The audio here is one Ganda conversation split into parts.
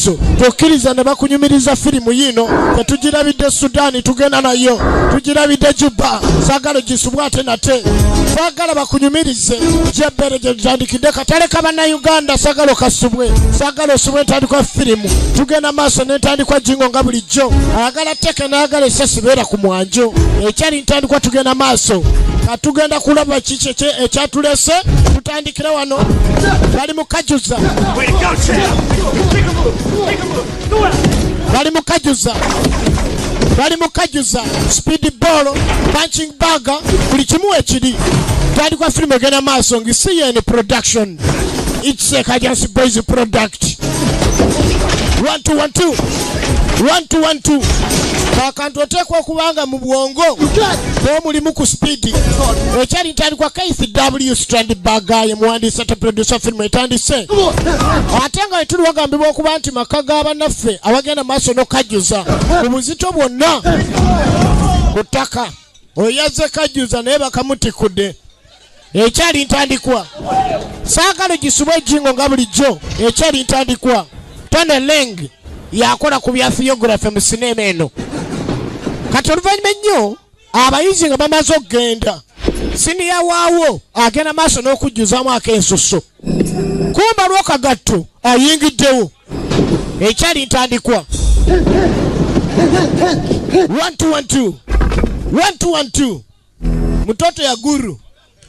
maaso tokkiriza ne bakunyumiriza firimu yino tetugirabidde Sudani tugenda nayo tugirabidde Juba sagalo gisubwate nate sagala bakunyumirize jebere jandikide katale kabana Uganda sagalo kasubwe sagalo subwe tandikwa firimu tugenda maaso ne tandikwa jingo nga bulijjo agala teke n'agala esasibera ku mwanjo ekyali ntandikwa tugenda maaso katugenda kulaba kicheche ekyatulese tutandikira wano bali mukajuza bali mukajuza speed ball punching bag buli kimu ekiri tandikwa film egenda maaso ngisiye ni production it's a Kajansi Boys product 1-2-1-2 akantu otekwa okubanga mu bwongo omulimu ku speed ekyali ntandikwa KCW Strand Bagaye muwandiisi ate producer film etandise ate nga etuli wagambibwa okuba nti maka g'abannaffe abagenda maaso n'okajuza mu buzito bwonna ku ttaka oyaze kajuza naye bakamutikudde ekyali ntandikwa saagalo gisubwe ejingo nga bulijjo ekyali ntandikwa Tone Leng yakola ku bya theography mu sinema eno kati oluvannyuma ennyo abayizi nga bamaze okgenda siniya waawo agenda maaso n'okujjuzaamu akensuso kumba lw'okagatto ayingiddewo ekyali ntandikwa 1-2-1-2 mtoto ya guru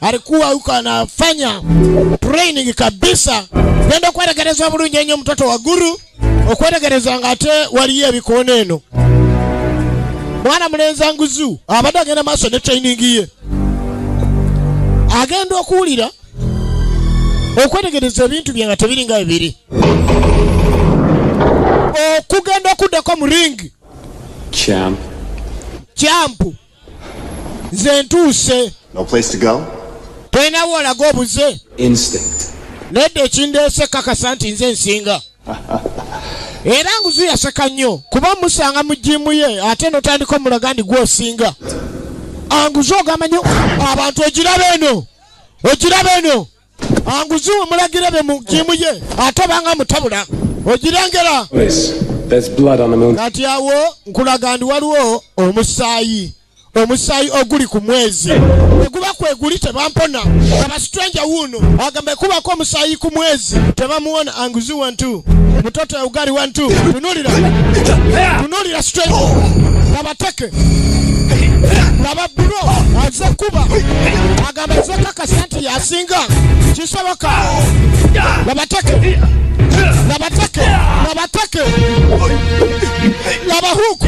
alikuwa huko anafanya training kabisa nenda kweregereza bulungi ennyo mtoto wa guru okweregereza nga ate waliyo ebikono eno mwana mulenza nguzu abadde agenda maaso ne training ye agenda okuwulira okweregereza ebintu bye nga tebiringa bibiri okugenda okuddako mu ringi champu nze ntuuse no place to go toyina wolaga obuze instinct nedde ekindeese kakasa nti nze nsinga era nguzu yaseka nnyo kuba musanga mu jimu ye ate notandika omulaga ndi gwosinga anguzu ogamba nnyo abantu ogiraba eno anguzu omulagira be mu jimu ye ate banga mutabula ogirengera kati awo nkulaga ndi waliwo omusaayi oguli ku mwezi eguba kweguli tebampona abasitrenja wuno agamba kubako omusaayi ku mwezi tebamuwona anguzi 1-2 mtoto ya ugari 1-2 tunulira straight nabateke nababuro aze kuba agamba zeka kasanti yasinga kisoboka nabateke nabahuku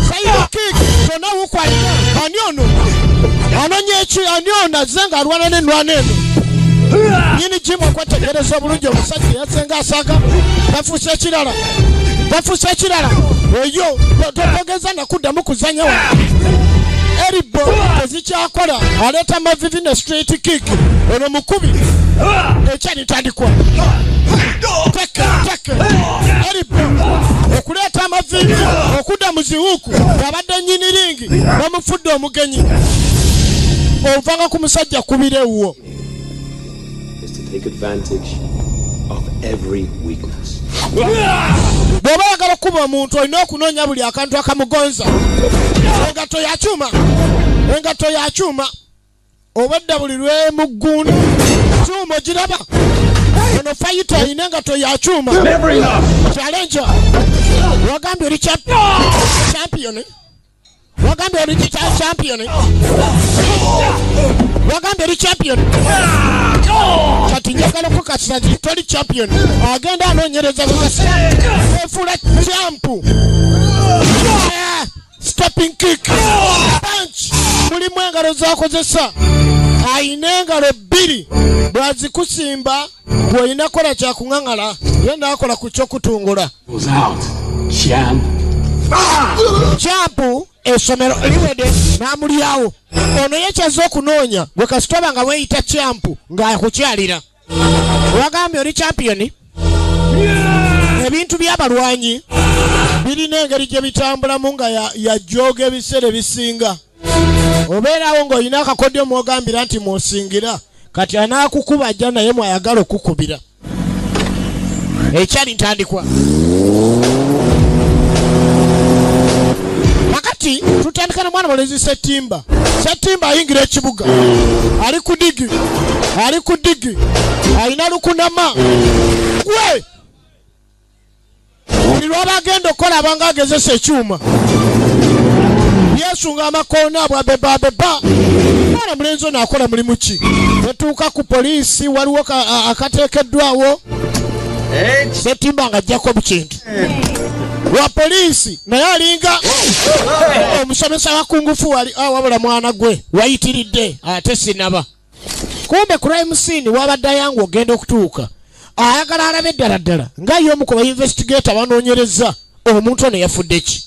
sayido kick tona huku aniono anonyechi aniona zenga alwana nenwana eno yini jimu okwetegereza obulungi omusajja yasenga asaga bafuuse ekirala eyo togeza nakuddamu kuzanya wa eribo tezikyakola aleeta amavivi ne straight kick ono mukubi ekyali ntandikwa teke eribo okuleeta amavivi okudda muziwuku abadde nyini ringi bamufudde omugenyi ovanga ku musajja kubirewo take advantage of every weakness. Bw'oba oyagala okuba omuntu olina okunoonya buli akantu akamugonza. Engato ya kyuma obadde buli lw'emuggundu kyuma ogiraba ono fayita alina engato ya kyuma challenger wagambye oli champion kati njagala okukakasa nti toli champion agenda anoonyereza efula champu stepping kick punch mulimu engalo zakozesa ayina engalo bbiri bwazikusimba bw'olina kola kyakuŋaŋala ye naakola ku kyokutungula champu esomero eriwede n'amulyawo ono yekyaza okunoonya gwe kasitoba nga weeyita champu ng'akukyalira wagambye oli champion ebintu by'abalwanyi birina engeri gye bitambulamu nga yajooga ebiseera ebisinga obeerawo ng'olina akakodyo mwogambira nti mw'osingira kati anaakukuba ajja naye mwayagala okukubira ekyali ntandikwa. Makati tutandika na mwana walezi Setimba. Setimba ayingira ekibuga. Ali ku digi. Alina lukunama. Gwe! Lwaba agenda okola abanga agezesa ekyuma. Yesunga amakoona bwabeba. Mwana mulenzi ono akola mulimu ki? Netuuka ku poliisi waliwo akateekeddwawo. Setimba ng'ajjako bukintu. Wa poliisi naye alinga omusomesa wa kungufu wabula mwana gwe wayitiridde ate sinaba. Kumbe crime scene wabadde yangu ogenda okutuuka. Ayagala alabe ddala nga y'omu ku investigator banoonyereza omuntu ono yafudde ki.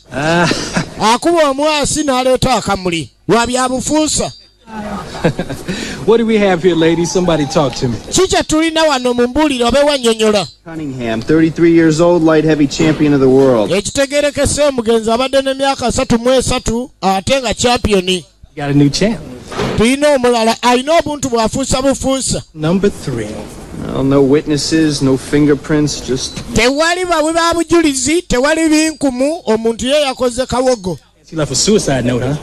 Akuba omwasi n'aleeta akamuli wa byabufuusa. What do we have here, ladies? Somebody talk to me. Chicha tulina wano mumbulire obe wanyonyola. Cunningham, 33 years old, light heavy champion of the world. Ekitegerekese omugenzi abadde n'emyaka 33 ate nga champion. Got a new champ. Tulina omulala alina obuntu bwafuusa bufuusa. Number 3. Well, no witnesses, no fingerprints, just... Tewali bawe babujulizi, tewali binkumu, omuntu ye yakoze kawogo. She left a suicide note, huh?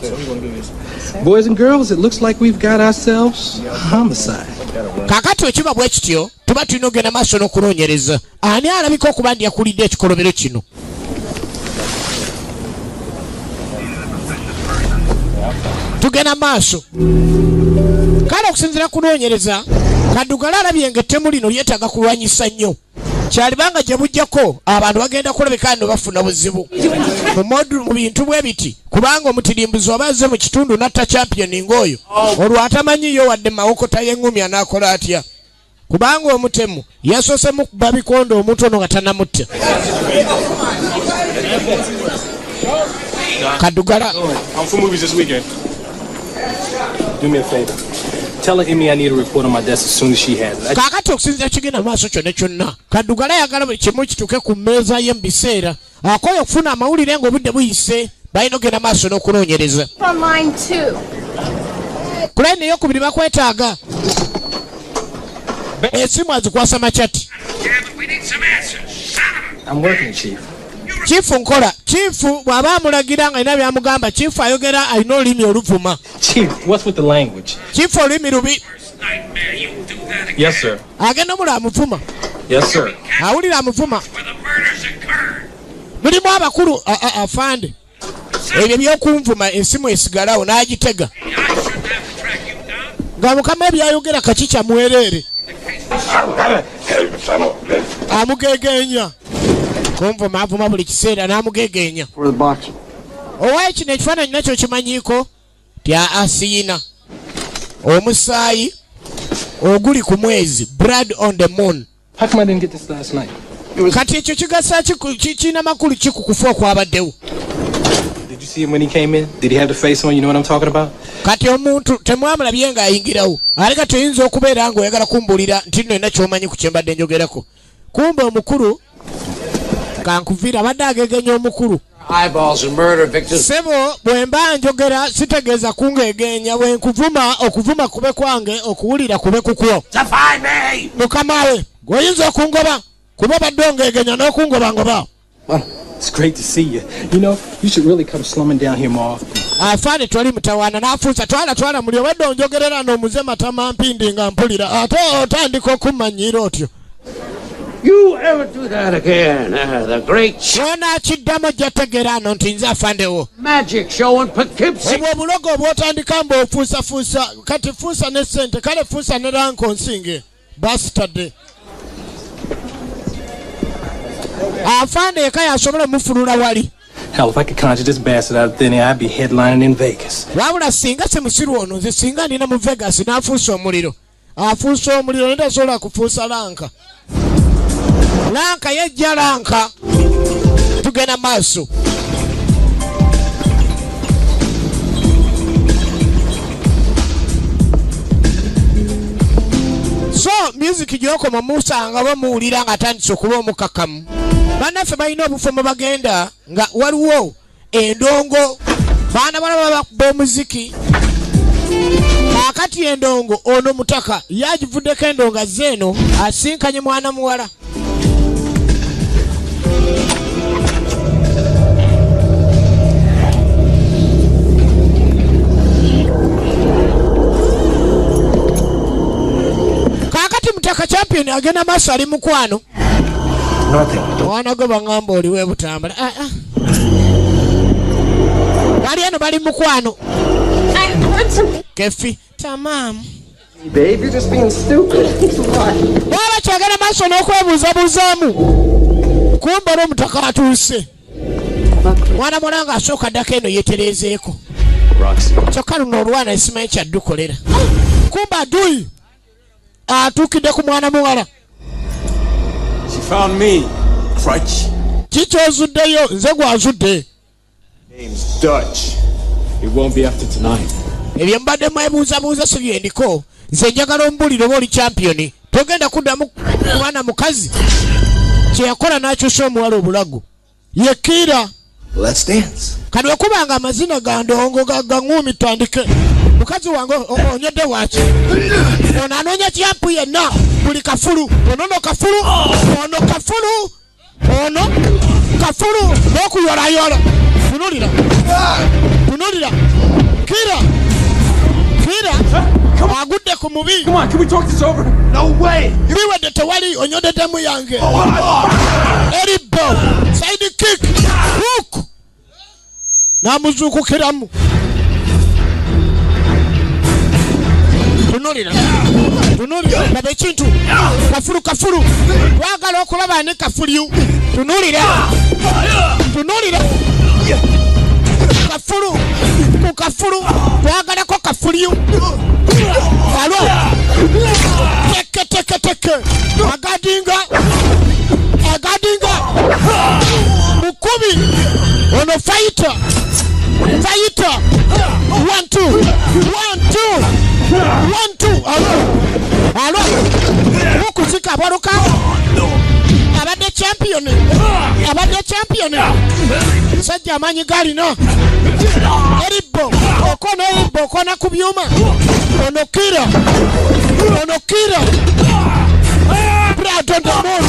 Boys and girls, it looks like we've got ourselves a homicide. Kakati ekiba bwe kityo, tuba tulina ogenda maaso n'okunoonyereza. Ani alabika okuba ndi akulidde ekikolobero kino? Tugenda maaso. Kale okusinziira kunoonyereza, Kaddugala alabye ng'ettemu lino lyetaaga kulwanyisa nnyo. Kyalibanga gye bujjako abantu bagenda kulabika nno bafuna buzibu. Mu bintu bwe biti kubanga omutirimbuzi obaze mu kitundu natta champion ng'oyo olwo atamanyiyo wadde mawokota y'engumi anaakola atya. Kubanga omutemu yasoose mu kuba bikondo omuntu ono nga tannamutta. Kaddugala. I'm for movies this weekend. Do me a favor. Tell her Emmy I need a report on my desk as soon as she has it. Kakati okusinziira kigenda maaso kyonna. Kaddugala yagala buli kimu kituuke ku mmeeza ye mu biseera. Akoye okufuna amawulire ng'obudde buyise balina ogenda maaso n'okunoonyereza. From line 2. Ku layini ey'okubiri bakwetaaga. Esimu azikwasa makyati. I'm working, Chief. Chief nkola. Chief bw'aba amulagira nga alina by'amugamba. Chief ayogera alina olulimi oluvuma. Chief, what's with the language? Chief olulimi lubi. Yes, sir. Agenda omula amuvuma. Yes, sir. Awulira amuvuma. Mulimu abakulu afande. Ebyo by'okunvuma esimu esigalawo n'agitega. Nga mukama byayogera kakica mwereere. Amugegeenya. Kumvuma avuma buli kiseera n'amugegeenya. Owaye kino ekifaananyi nakyo kimanyiiko tya asiina. Omusaayi oguli ku mwezi. Blood on the moon. How come I didn't get this last night? Kati ekyo kigasa kiina makulu ki ku kufa okwabaddewo. Did you see him when he came in? Did he have the face on? You know what I'm talking about? Kati omuntu temwamulabye ng'ayingirawo. Aleka toyinza okubeera ng'oyagala kumbuulira nti nno ena ky'omanyi ku kyembadde njogerako. Kumbe omukulu kankuviira abadde agegenya omukulu. Eyeballs and murder victims. Sebo bwe mba njogera sitegeeza kungeegenya bwe nkuvuma okuvuma kube kwange okuwulira kube kukwo. Mukama we gw'oyinza okungoba kuba badde ongeegenya n'okungoba ngoba. It's great to see you. You know, you should really come slumming down here more often. Afaane twali mutawaana n'afuusa twala muli obadde onjogerera n'omuze matama mpindi nga mpulira ate otandika okumanyiira otyo. You ever do that again? The great Shona kiddamu jategeera ano nti nze afandewo. magic show in Poughkeepsie. Obwo obulogo obwotandika mbu ofuusafuusa kati fuusa ne ssente kale fuusa ne ranko nsinge bastard. Afande eka yasobola mufulula wali. Hell, if I could conjure this bastard out of thin air, I'd be headlining in Vegas. Wabula singa se musiru ono nze singa nina mu Vegas n'afuusa omuliro. Afuusa omuliro ne tasobola kufuusa lanka. Lanka yejja lanka. Tugenda maaso. So music gyokoma musanga bamuwulira nga atandise okuba omukakamu. Bannaffe balina obufumo bagenda nga waliwo endongo baana balaba bakuba omuziki. Akati endongo ono mutaka yagivuddeko endonga zeeno asinkanye mwana muwala. champion agenda maaso ali mukwano. Mwana gwe bangamba oliwe butambala. Bali ano bali mukwano. Kefi tamam. Babe, you're just being stupid. Wala kyagala maaso n'okwebuuzabuzaamu. Kumba n'omutaka atuuse. Mwana mwananga asooka ddako eno yeetereezeeko. Kyokka luno olwana esimanyi kyaddukolera. Kumba adui atuukidde ku mwana muwala. She found me. Crutch. Kikyozuddeyo nze gwazudde. Name's Dutch. It won't be after tonight. Ebyo mbadde mwebuuzabuuza si byendiko. Nze njagala ombulire oba oli champion. Togenda kuddamu mwana mukazi. Kye yakola n'akyusa omuwala obulago. Yekira. Let's dance. Kati okubanga amazina ga ndongo gaŋŋuumi tutandike. Mukazi wange onyodde waki. Ono anoonya kyampu yenna buli kafulu. Ono kafulu. Ono kafulu. Ono kafulu. N'okuyolayola. Tunulira. Tunulira. Kira. Agudde ku mubi. Come on, can we talk this over? No way. Biwadde tewali onyodeddemu yange. Elbow. Side kick. Hook. Namuzuukukiramu. Tunulira. Laba ekintu. Kafulu. Twagala okulaba ne kafulyu. Tunulira. Kafulu. Twagalako kafulyu. Alo. Teke. Agadinga. Mukubi. Ono fighter. 1 2. Alo. Mukuzika baruka. Abadde champion. Sajja amanyi galina. Eribo. Okona ku byuma. Ono kira. Brado Damon.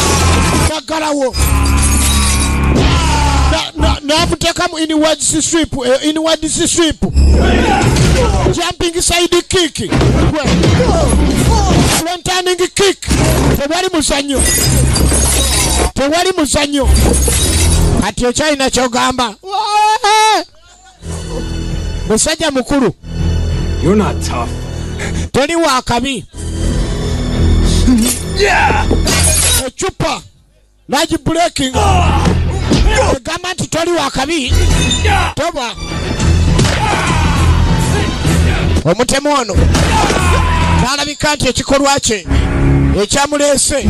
Nagalawo. Nabutekamu inward sweep. Jumping side kick. Front turning kick. Tewali muzanyo. Ati okyalina kyogamba. Musajja mukulu. You're not tough. Toli wa kabi. Echupa. Large breaking. Egamba nti toli wa kabi. Toba. Omutemu ono. Nalabika nti ekikolwa kye ekyamuleese.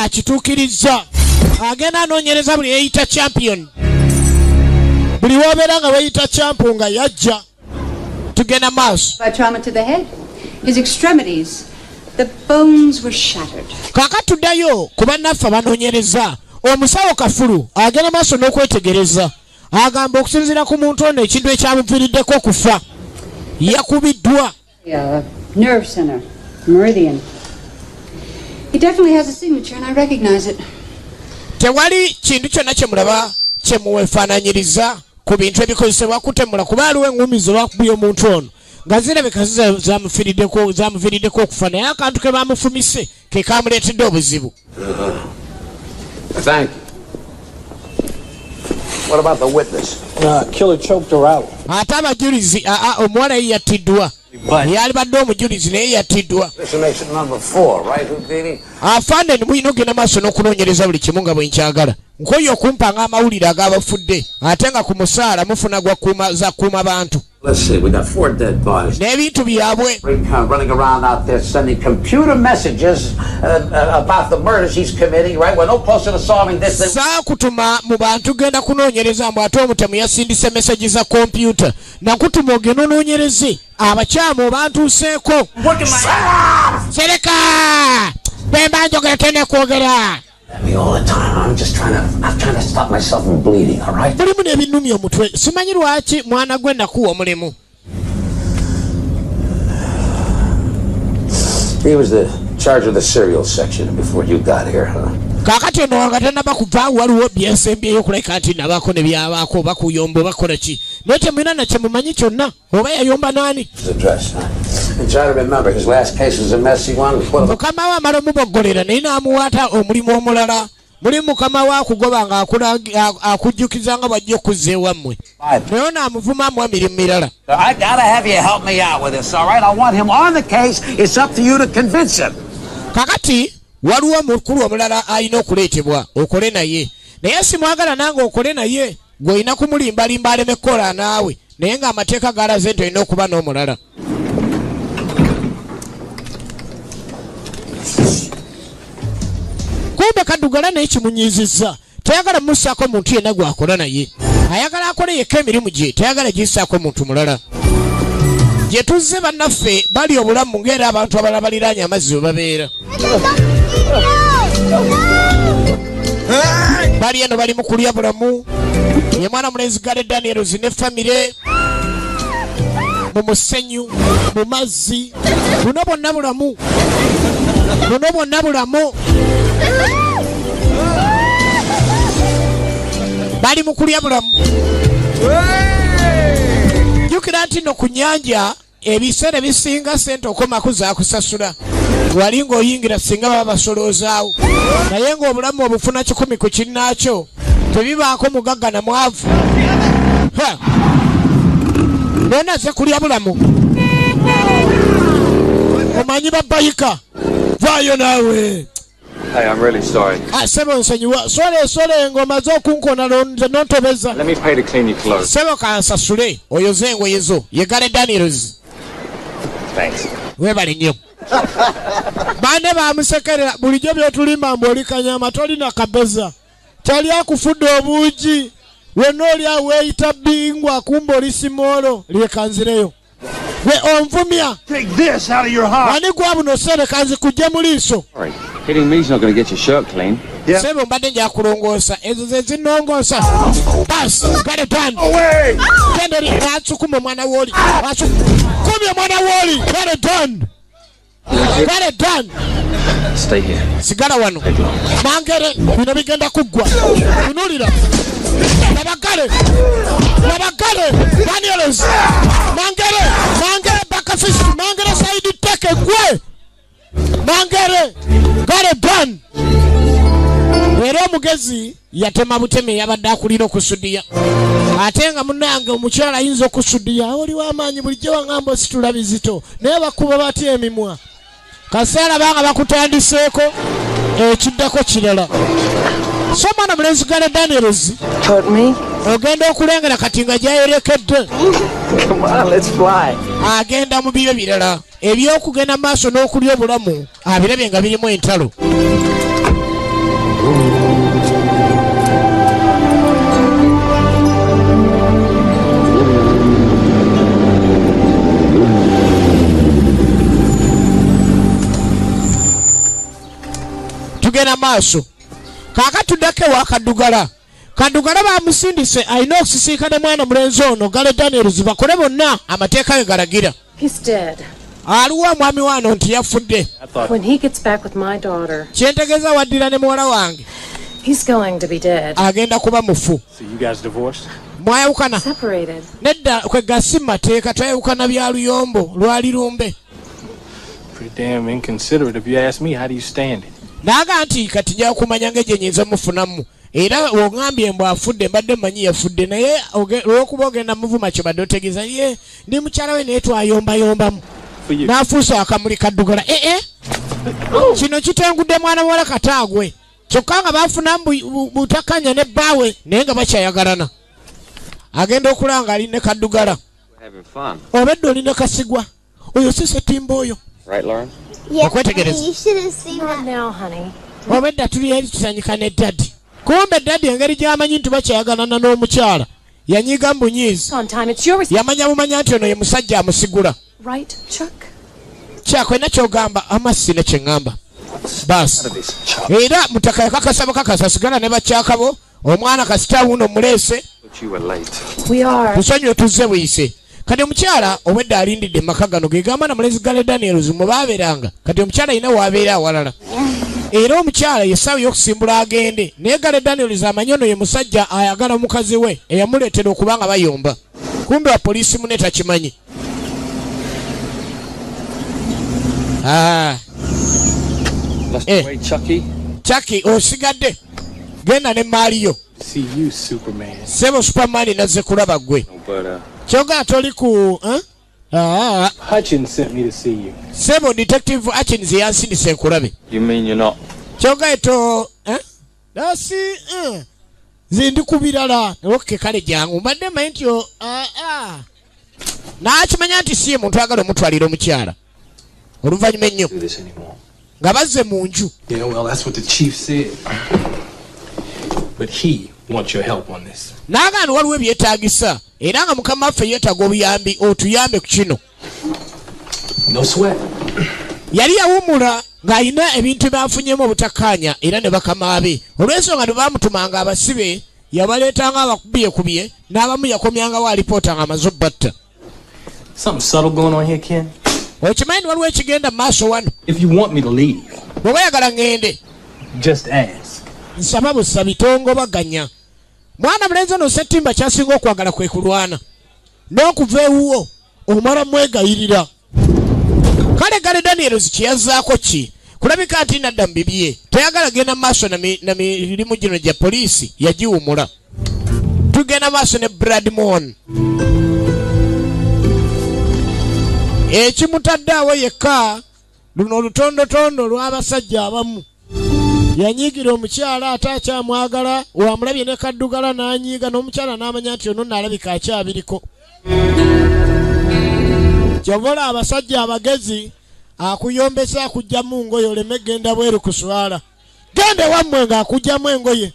Akituukirizza. Agenda anoonyereza buli yeeyita champion. Buli wobeera nga weeyita champion nga yajja. Tugenda maaso. By trauma to the head. His extremities, the bones were shattered. Kakatuddayo ku bannaffe abanoonyereza. Omusawo kafulu agenda maaso n'okwetegereza. Agamba okusinziira ku muntu ono ekintu ekyamuviiriddeko okufa. Yakubiddwa. Nerve center, meridian. He definitely has a signature and I recognize it. Tewali kintu kyonna kye mulaba kye muwefaananyiriza ku bintu ebikozesebwa kutemula kuba aliwo engumi zebakubye omuntu ono nga zirabika zamuviiriddeko okufa naye akantu ke bamufumise ke kamuleetedde obuzibu. Thank you. What about the witness? Killer choked her out. Ate abajulizi omuwala ye yattiddwa. Yali badde omujulizi naye yattiddwa. Destination number 4, right, Houdini? Afaanani mulina ogenda maaso n'okunoonyereza buli kimu nga bwe nkyagala. Nkoye okumpanga amawulire ag'abafudde ate nga ku musaala mufuna za kuuma bantu. Let's see, we got 4 dead bodies. N'ebintu byabwe. Running around out there sending computer messages about the murders he's committing, right? We're no closer to solving this than... Saakutuma mu bantu genda kunoonyereza mbu ate omutemu yasindise meseji za kompyuta. Nakutuma ogenda onoonyereze abakyamu bantuuseeko. Sereka! Bemba njogera tene kwogera. Me all the time. I'm trying to stop myself from bleeding, all right? Mulimu n'ebinumi omutwe. Simanyi lwaki mwana gwe nakuwa omulimu. He was the charge of the cereal section before you got here, huh? Kakati ono nga tannaba kuva waliwo byensembyeyo okuleka nti nabako ne byabaako bakuyombo bakola ki Noche mwina na chemumanyi kyonna oba yayomba nani? And try to remember his last case was a messy one. Mukama wa amala omubogolera naye n'amuwaata omulimu omulala. Muli mukama wa kugoba nga akujjukiza nga bw'ajja okuzza ewammwe. Naye n'amuvumamu emirimu mirala. I gotta have you help me out with this, all right? I want him on the case. It's up to you to convince him. Kakati waliwo omukulu omulala alina okuleetebwa okole naye. Naye simwagala nange okole naye. Gwe olina kumulimbalimba aleme kukola naawe. Naye ng'amateeka galaze nti olina okuba n'omulala. Kumbe Kaddugala naye kimunyizizza. Tayagala mussaako muntu yenna gwakola naye. Ayagala akole yekka emirimu gye, tayagala gissaako muntu mulala. Gye tuzze bannaffe bali obulamu ng'era abantu abalala baliraanye amazzi we babeera. Bali eno bali mu kulya bulamu. Ye mwana mulenzi Gale Daniels ne famire mu musenyu, mu mazzi. Buno bonna bulamu. Buno bonna bulamu. Bali mu kulya bulamu. Jukira nti no ku nnyanja ebiseera bisinga sente okomako zaakusasula. Wali ng'oyingira singa baba basoloozaawo. Naye ng'obulamu obufuna 10 ku kinnaakyo tebibaako mugagga na mwavu. Nona ze kulya bulamu. Omanyi babayika. Vaayo naawe. Hey, I'm really sorry. Sebo nsonyiwa. Sole ngoma z'okunkona n'ontobeza. Let me pay to clean your clothes. Sebo kansasule oyoze engoye zo. Ye Gale Daniels. Thanks. Webale nnyo. Bane bamusekerera bulijjo byotulimba mbolikanyama tolina kabeza. Kyali akufudde obuugi. Wenna oli aweeyita bingwa kumba oli simolo lyekanzireyo. We onvumya. Take this out of your heart. Wani gwa buno sere kanzi kujja mu liiso. Sorry. Hitting me's not going to get your shirt clean. Yeah. Sebo mbadde nja kulongoosa. Ezo ze zinnongoosa. Bas, got it done. Away! Kenderi natsukuma mwana woli. Kumya mwana woli. Got it done. Got it done. Stay here. Sigala wano. Mangere bino bigenda kuggwa. Tunulira. Nabagale Daniels. Mangere bakafist. Mangere saidi teke gwe. Mangere got it done. Era omugezi yatema buteme yabadde akulira okusudiya. Ate nga munange omukyala ayinza okusudiya. Oli w'amaanyi bulijjo wangamba situla bizito. Naye bakuba batya emimwa. Kaseera banga bakutandiseeko ekiddako kirala. So mwana mulenzi Gale Daniels. Hurt me? Ogenda okulengera kati nga gyayerekedde. Come on, let's fly. Agenda mu bibyo birala. Ebyokugenda maaso n'okulya obulamu abirabye nga birimu entalo. Tugenda maaso. Kaakatuddako ewa Kaddugala. Kaddugala bamusindise alina okusisinkana mwana mulenzi ono Gale Daniels bakole bonna amateeka ge galagira. He's dead. Aliwa mwami wano nti yafudde. When he gets back with my daughter, Kyentegeeza waddira ne muwala wange. he's going to be dead. Agenda kuba mufu. So you guys divorced? Mwayawukana. Separated. Nedda kwe gasi mateeka twayawukana bya luyombo lwali lumbe. Pretty damn inconsiderate if you ask me. How do you stand it? Naga nti kati nja kumanya ng'egye nyinza mufunamu. Era ogambye mbu afudde mbadde manyi yafudde naye olw'okuba ogenda muvuma kye badde otegeeza ye ndi mukyala we naye twayombayombamu. N'afuusa akamuli Kaddugala. Kino kitengudde mwana muwala kataagwe. Kyokka nga baafunamu butakanya ne bbaawe naye nga bakyayagalana. Agenda okulanga ali ne Kaddugala. Obedde oli ne Kasigwa. Oyo si Ssetimba oyo. Right, Lauren? Yeah, honey, you should have seen that. Now, honey. Obedda tuli eri tusanyika ne daddi. Kumbe daddi engeri gy'amanyi nti bakyayagalana n'omukyala. Yanyiga mbunyiizi. Yamanya bumanya nti ono ye musajja amusigula. Right, Chuck? Kyakwena ky'ogamba amassi ne kye ŋŋamba. Baasi. Era mutaka yakakasa bukakasa sigala ne bakyakabo. Omwana kasita wuno muleese. Tusonyiwe tuzze buyise. Kati omukyala obwedda alindidde maka gano ge gamba na mulenzi Gale Daniels mwe baabeeranga. Kati omukyala alina w'abeera awalala. Era omukyala yessaawa y'okusimbula agende. Naye Gale Daniels amanyi ono ye musajja ayagala mukazi we eyamuleetera okubanga bayomba. kumbe wa polisi mune takimanyi. Chucky osigadde genda ne Mario. See you, Superman. Sebo Superman nazze kulaba gwe. Kyoga toli ku Hutchins sent me to see you. Sebo Detective Hutchins yansindise nkulabe. You mean you're not? Kyoga eto Dasi zindi kubirala. Okay, kale jangu mbadde manti yo nakimanya nti si muntu agala omutwalira omukyala. Oluvannyuma ennyo nga bazze mu nju. Yeah, well, that's what the chief said. But he wants your help on this. Nagano waliwo ebyetaagisa era nga mukama waffe yeetaaga obuyambi otuyambe ku kino. No sweat. Yali yawumula ng'alina ebintu byafunyemu obutakkaanya era ne bakama be. Olw'ensonga baamutumanga abasibe yabaleetanga abakubye n'abamu yakomyangawo alipoota nga amaze obbatta. Something subtle going on here, Ken. Okimanyi waliwo ekigenda mu maaso wano. If you want me to leave, bw'oba yagala ngende, just ask. Nsaba busa bitongobaganya. Mwana mulenzi ono Ssettimba kyasinga okwagala kwe kulwana. N'okuva ewuwo omala mwegayirira. Kale gale Daniels kiyazzaako ki? Kulabika nti nadda mu bibye. Teyagala genda maaso na mirimu gino gya poliisi yagiwumula. Tugenda maaso ne Bradmon. Ekimutadde awo yekka luno olutondotondo lw'abasajja abamu. Yanyigira omukyala ate akyamwagala, wamulabye ne kaddugala n'anyiiga n'omukyala n'amanya nti ono naalabika akyabiriko. Kyovola abasajja abagezi akuyombesa akugyamu ngoye oleme genda bweru kuswala. Gende wammwe ng'akugyamu engoye.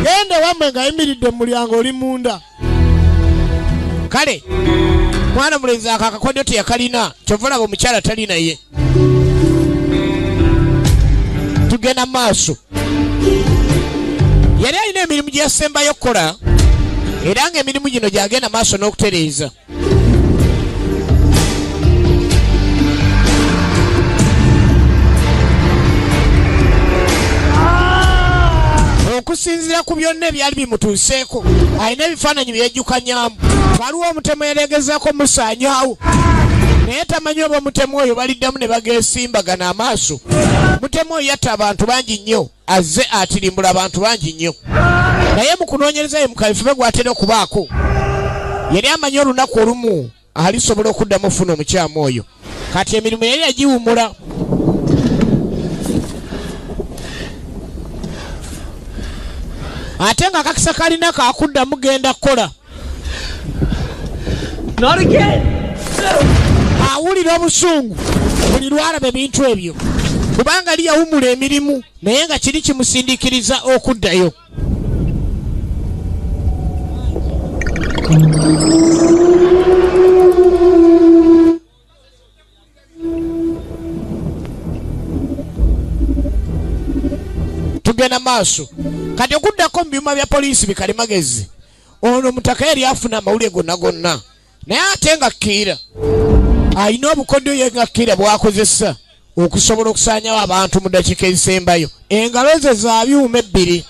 Gende wammwe ng'ayimiridde mu mulyango oli munda. Kale mwana mulenzi akakodyo teyakalina, kyovola omukyala tali naye. Tugenda maaso. Yali alina emirimu gye yasembayo okukola era ng'emirimu gino gyagenda maaso n'okutereeza. Okusinziira ku byonna ebyali bimutuuseeko, alina ebifaananyi byejjukanyamu. Waliwo omutemu yaleegezaako musaanyaawo naye tamanyi oba omutemu oyo baliddamu ne bageesimbagana amaaso. Mutemu oyo yatta abantu bangi nnyo, azze atirimbula abantu bangi nnyo. Naye mu kunoonyereza ye mukabifube gw'atera okubaako, yali amanyi olunaku olumu alisobola okuddamu ofuna omukyamu oyo. Kati emirimu yali yagiwumula. Ate nga kakisa kalina kaakuddamu genda kukola. Not again! Awulira obusungu buli lwalaba ebintu ebyo, kubanga ali yawumula emirimu naye nga kiri kimusindiikiriza okuddayo. Tugenda maaso. Kati okuddako mu byuma bya poliisi bikali magezi. Ono mutaka yali afuna amawulire gonna gonna. Naye ate nga Kiira alina obukodyo ye nga Kiira bw'akozesa okusobola okusaanyawo abantu mu ddakiika ezisembayo. Engalo ze za byuma ebbiri.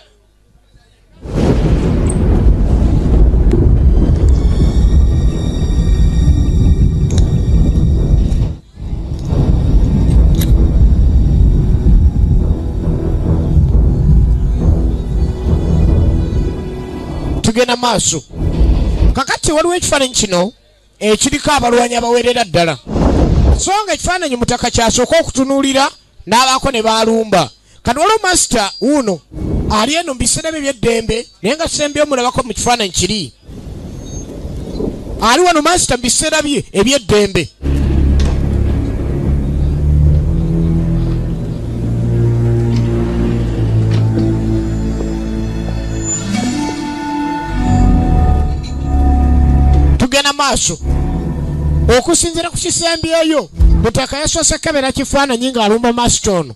Tugenda maaso. Kakati waliwo ekifaananyi kino ekiriko abalwanyi abawerera ddala. So nga ekifaananyi mutaka kyasooka okutunuulira n'abaako ne baalumba. Kati waliwo masita wuno ali eno mu biseera bye eby'eddembe naye nga kisembyeyo mulabako mu kifaananyi kiri. Ali wano masita mu biseera bye eby'eddembe. Tugenda maaso. Okusinziira ku kisembyeyo, mutaka yasoose kebera kifaananyi ng'alumba masita ono.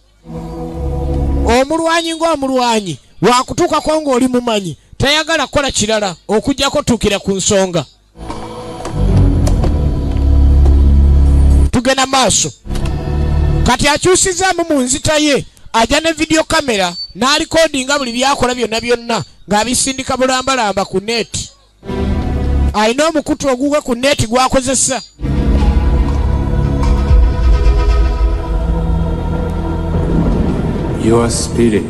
Omulwanyi ng'omulwanyi waakutuukako ng'oli mumanyi, tayagala kukola kirala okuggyako tuukira ku nsonga. Tugenda maaso. Kati akyusizaamu mu nzita ye, ajja ne vidiyo kamera n'alikodinga buli byakola byonna byonna ng'abisindika bulambalamba ku neeti. Alina omukutu ogugwe ku neti gwakozesa. Your spirit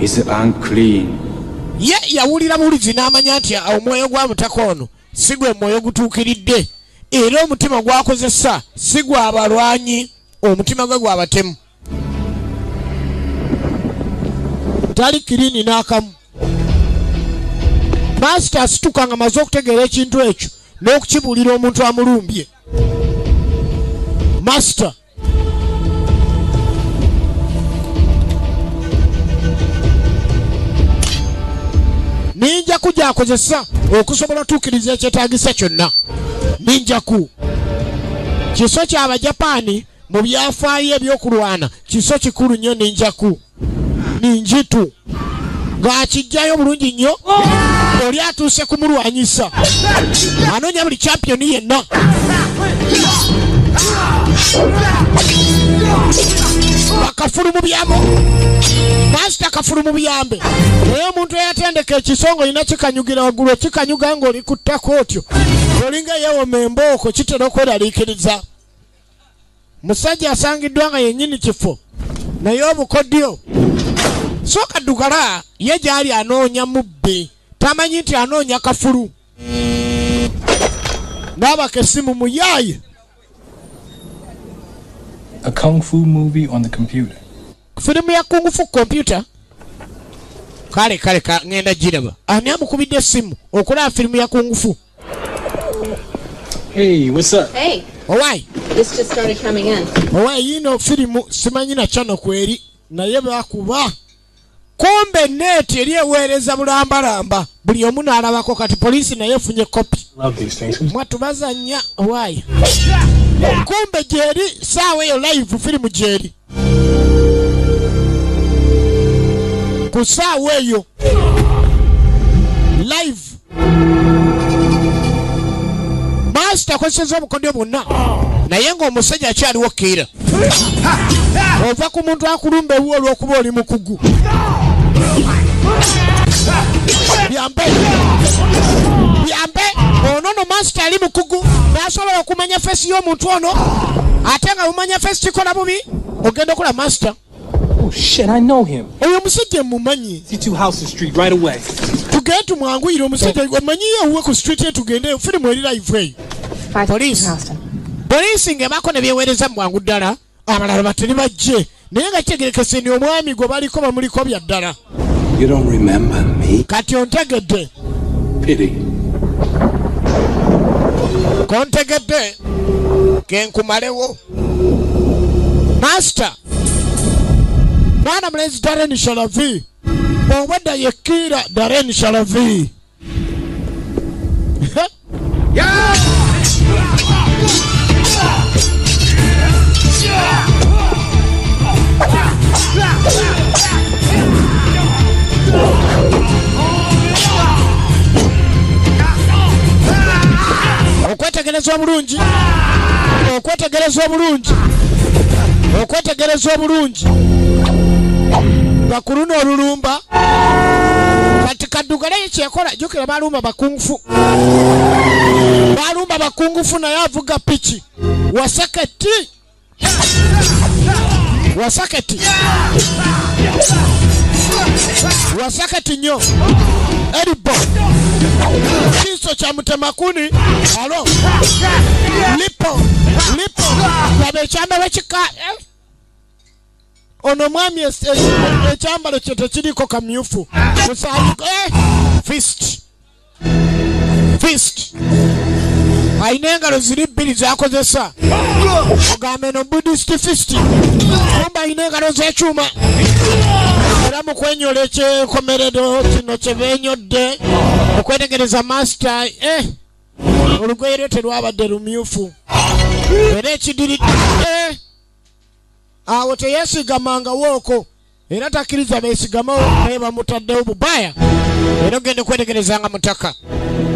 is unclean. Ye yawulira bulizi n'amanya nti omwoyo gwa mutaka ono si gwe mwoyo gutuukiridde era omutima gwakozesa si gwa balwanyi, omutima gwe gwabatemu. Tali kirini n'akamu. Master asituka nga maze okutegeera ekintu ekyo n'okukibuulira omuntu amulumbye. Master ninja kujja akozesa okusobola otuukiriza ekyetaagisa kyonna. Ninja ku kiso ky'Abajapaani mu byafaayo ebyokulwana, kiso kikulu nnyo. Ninja ku ninjitu ng'akijjayo bulungi nnyo, oli atuuse kumulwanyisa, anoonya buli championi yenna. Bakafulu mu byamo, Master kafulu mu biyambe. Naye omuntu eyatendeka ekisongo olina kikanyugira waggulu, ekikanyuga ng'oli ku ttaka otyo, olinga yeewoma embooko, kitera okweraliikiriza. Musajja asangiddwa nga yennyini kifo, naye obukodyo sooka ddugala ye gy'ali anoonya mubbi, tamanyi nti anoonya kafulu. N'abaka essimu muyaaye. A kung fu movie on the computer. Filimu ya kung fu computer? Kale ngenda giraba. Ani amukubidde essimu okulaba filimu ya kung fu? Hey, what's up? Hey. Owai. This just started coming in. Owai, yino filimu simanyi na channel kweri, naye bakuba. Kumbe neti eri eweereza bulambalamba, buli omu n'alabako. Kati poliisi naye efunye kopi. Love these things. Mwatubazanya owai. Kumbe gyeri saawa eyo live filimu gyeri. Ku saawa eyo live. Master akozeseza obukodyo bwonna, naye ng'omusajja akyaliwo keera. Ova ku muntu akulumba ewuwo olw'okuba oli mukugu. Byambe ono no Master ali mukugu n'asobola okumanya feesi y'omuntu ono, ate nga bumanya feesi kikola bubi, ogenda okola Master. Oh shit, I know him. Oyo omusajja mumanyi. C2 House Street right away. Tugende tumwanguyire omusajja omanyi ewuwe ku street etugende firimu eri live eyo. Poliisi ng'ebaako ne byeweereza mu bwangu ddala, abalala bateri bajje, naye nga kitegerekese ni omwami gwe baliko bamuliko bya ddala. You don't remember me? Kati ontegedde. Pity. Kontegedde kenkumalewo. Master mwana mulezi Darren Shalavi, obwedda yekkiira Darren Shalavi. Okwetegereza obulungi bakuruno olulumba. Kati kaddugala ekyekola jjukira balumba bakungufu, naye avuga piki wasaketi nnyo eribo kiso kya mutemakuni. Alo lipo laba ekyambalo kika ono mwami ekyambalo kye tekiriko kamyufu. Fist ayina engalo ziri bbiri zakozesa, ogambe no Buddhist fist. Kumba ayina engalo z'ekyuma era mu kwenyola ekyekomeredo kino kye beenyodde okwetegereza Master. Olugoye lwe terwabadde lumyufu era ekidiri awo teyeesigamangawooko era takkiriza beesigamawo, naye bamutaddewo bubaya. Era ogende kwetegereza nga mutaka.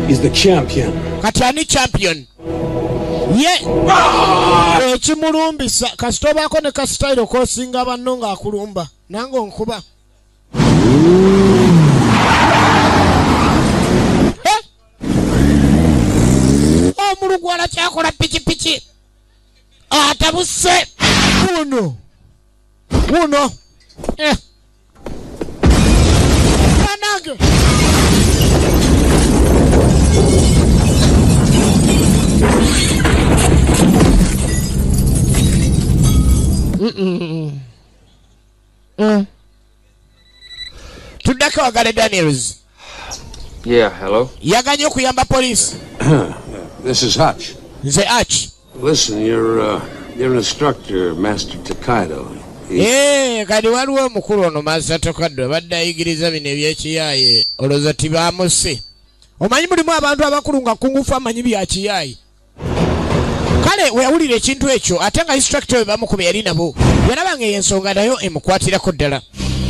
He's the champion. Kati ani champion? Ye ekimulumbisa kasita obaako ne kasitayiro k'osinga banno ng'akulumba nange onkuba. busse uno nange tuddako wagale Daniels. Yeah, hello? Yaganye okuyamba police. This is Hutch. Nze Hutch. Listen, you're an instructor, Master Takaido. Kati waliwo omukulu ono Master Takaido badde ayigiriza bino ebyekiyaaye olowooza tibaamuse. Omanyi mulimu abantu abakulu nga kungufu amanyi byakiyaaye. Kale weyawulira ekintu ekyo ate nga instructor we bamukuba yali nabo yalabanga ey'ensonga nayo emukwatirako ddala.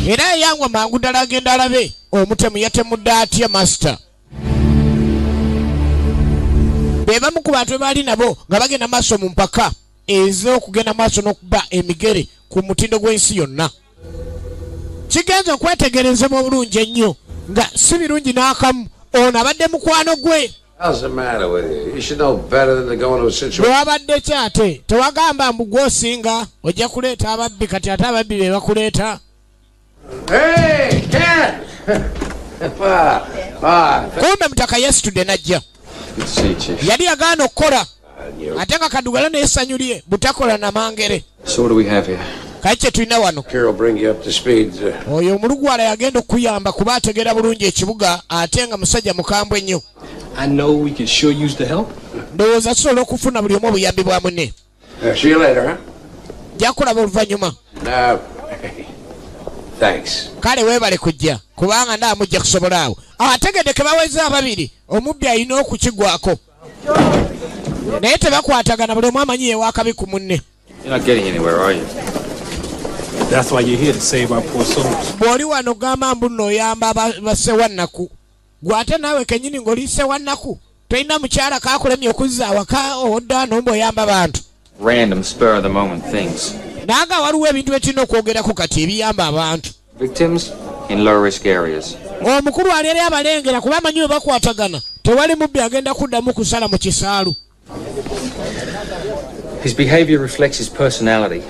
Era yayangwa mangu ddala agenda alabe omutemu yatemudde atya Master. Be bamu ku bantu baali nabo nga bagenda maaso mu mpaka ez'okugenda maaso n'okuba emigere ku mutindo gw'ensi yonna. Kigenza okwetegerezemu obulungi ennyo nga si birungi n'akamu ono abadde mukwano gwe. How's the matter with you? You should know better than to go into a situation. Bwabadde kyate tewagamba mbu gw'osinga ojja kuleeta ababbi kati ate ababbi be bakuleeta. Hey, Ken! Kumbe mutaka yesterday najja. Yali agaana okukola ate nga Kadugala neesanyulye butakola na mangere. So what do we have here? Kale kye tulina wano Carol, bring you up to speed. oyo omulugwala yagenda okuyamba kuba ategeera bulungi ekibuga ate nga musajja mukambwe ennyo. I know we could sure use the help. Ndowooza tusobola okufuna buli omu obuyambi bwa munne. See you later, huh? Nja kulaba oluvannyuma. Thanks. Kale weebale kujja kubanga ndaamujja kusobola awo. Ategedde ke baweza ababiri omubbi alina okukigwako. Naye tebakwatagana buli omu amanyi yeewakabi ku munne. You're not getting anywhere, are you? That's why you're here, to save our poor souls. Bw'oli wano gamba mbu nno oyamba bassewannaku. Gwe ate naawe kennyini ng'oli ssewannaku. Tolina mukyala kaakulemye okuzza awaka odda nomba oyamba bantu. Random, spur of the moment things. Naaga waliwo ebintu bye tulina okwogerako kati ebiyamba abantu. Victims in low risk areas. Omukulu ali eri abalengera kuba amanyi we bakwatagana. Tewali mubbi agenda kuddamu kusala mu kisaalu. His behavior reflects his personality.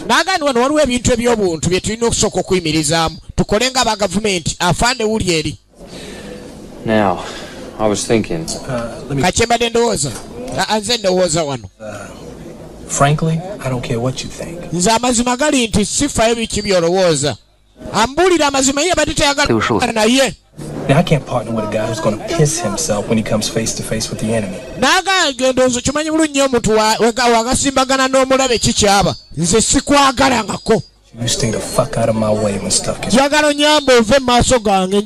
Naaga wano waliwo ebintu eby'obuntu bye tulina okusooka okuyimirizaamu. Tukole nga aba gavumenti afande wuli eri. Now, I was thinking. Kachembadde ndowooza. Nze ndowooza wano. Frankly, I don't care what you think. Nze amazima gali nti sifayo biki byolowooza. Ambuulira amazima ye abadde tayagala naye. Now, I can't partner with a guy who's going to piss himself when he comes face to face with the enemy. Naaga gendoozo kimanyi bulungi omuntu wagasimbagana n'omulabe kikyaba. Nze sikwagalangako. You stay the fuck out of my way when stuff gets... Njagala onyamba ove maaso gange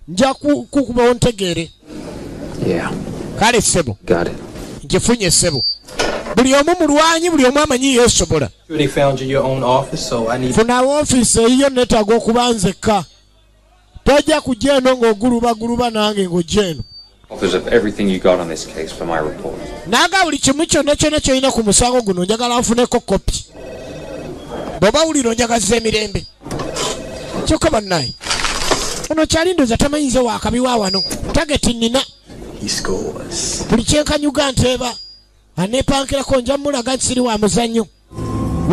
nja kukuba ontegeere. Yeah. Kale ssebo. Got it. Nkifunye ssebo. Buli omu mulwanyi buli omu amanyi yeesobola. They found you your own office, so I need... Funa woofiisi eyiyo neetaaga okuba nzekka. Tojja kujja eno ng'ogulubaguluba nange ng'ojja eno. Offers of everything you got on this case for my report. Naaga buli kimu kyonna kyonna kyolina ku musango guno njagala nfuneko kopi. Bw'oba wulira onjagaza emirembe. Kyokka bannaye. Ono kyalindoza tamanyize waakabi wa wano. Tageti nnina. He scores. Buli kyenkanyuga nteeba. Aneepankirako nja mulaga nti siri wa muzannyo.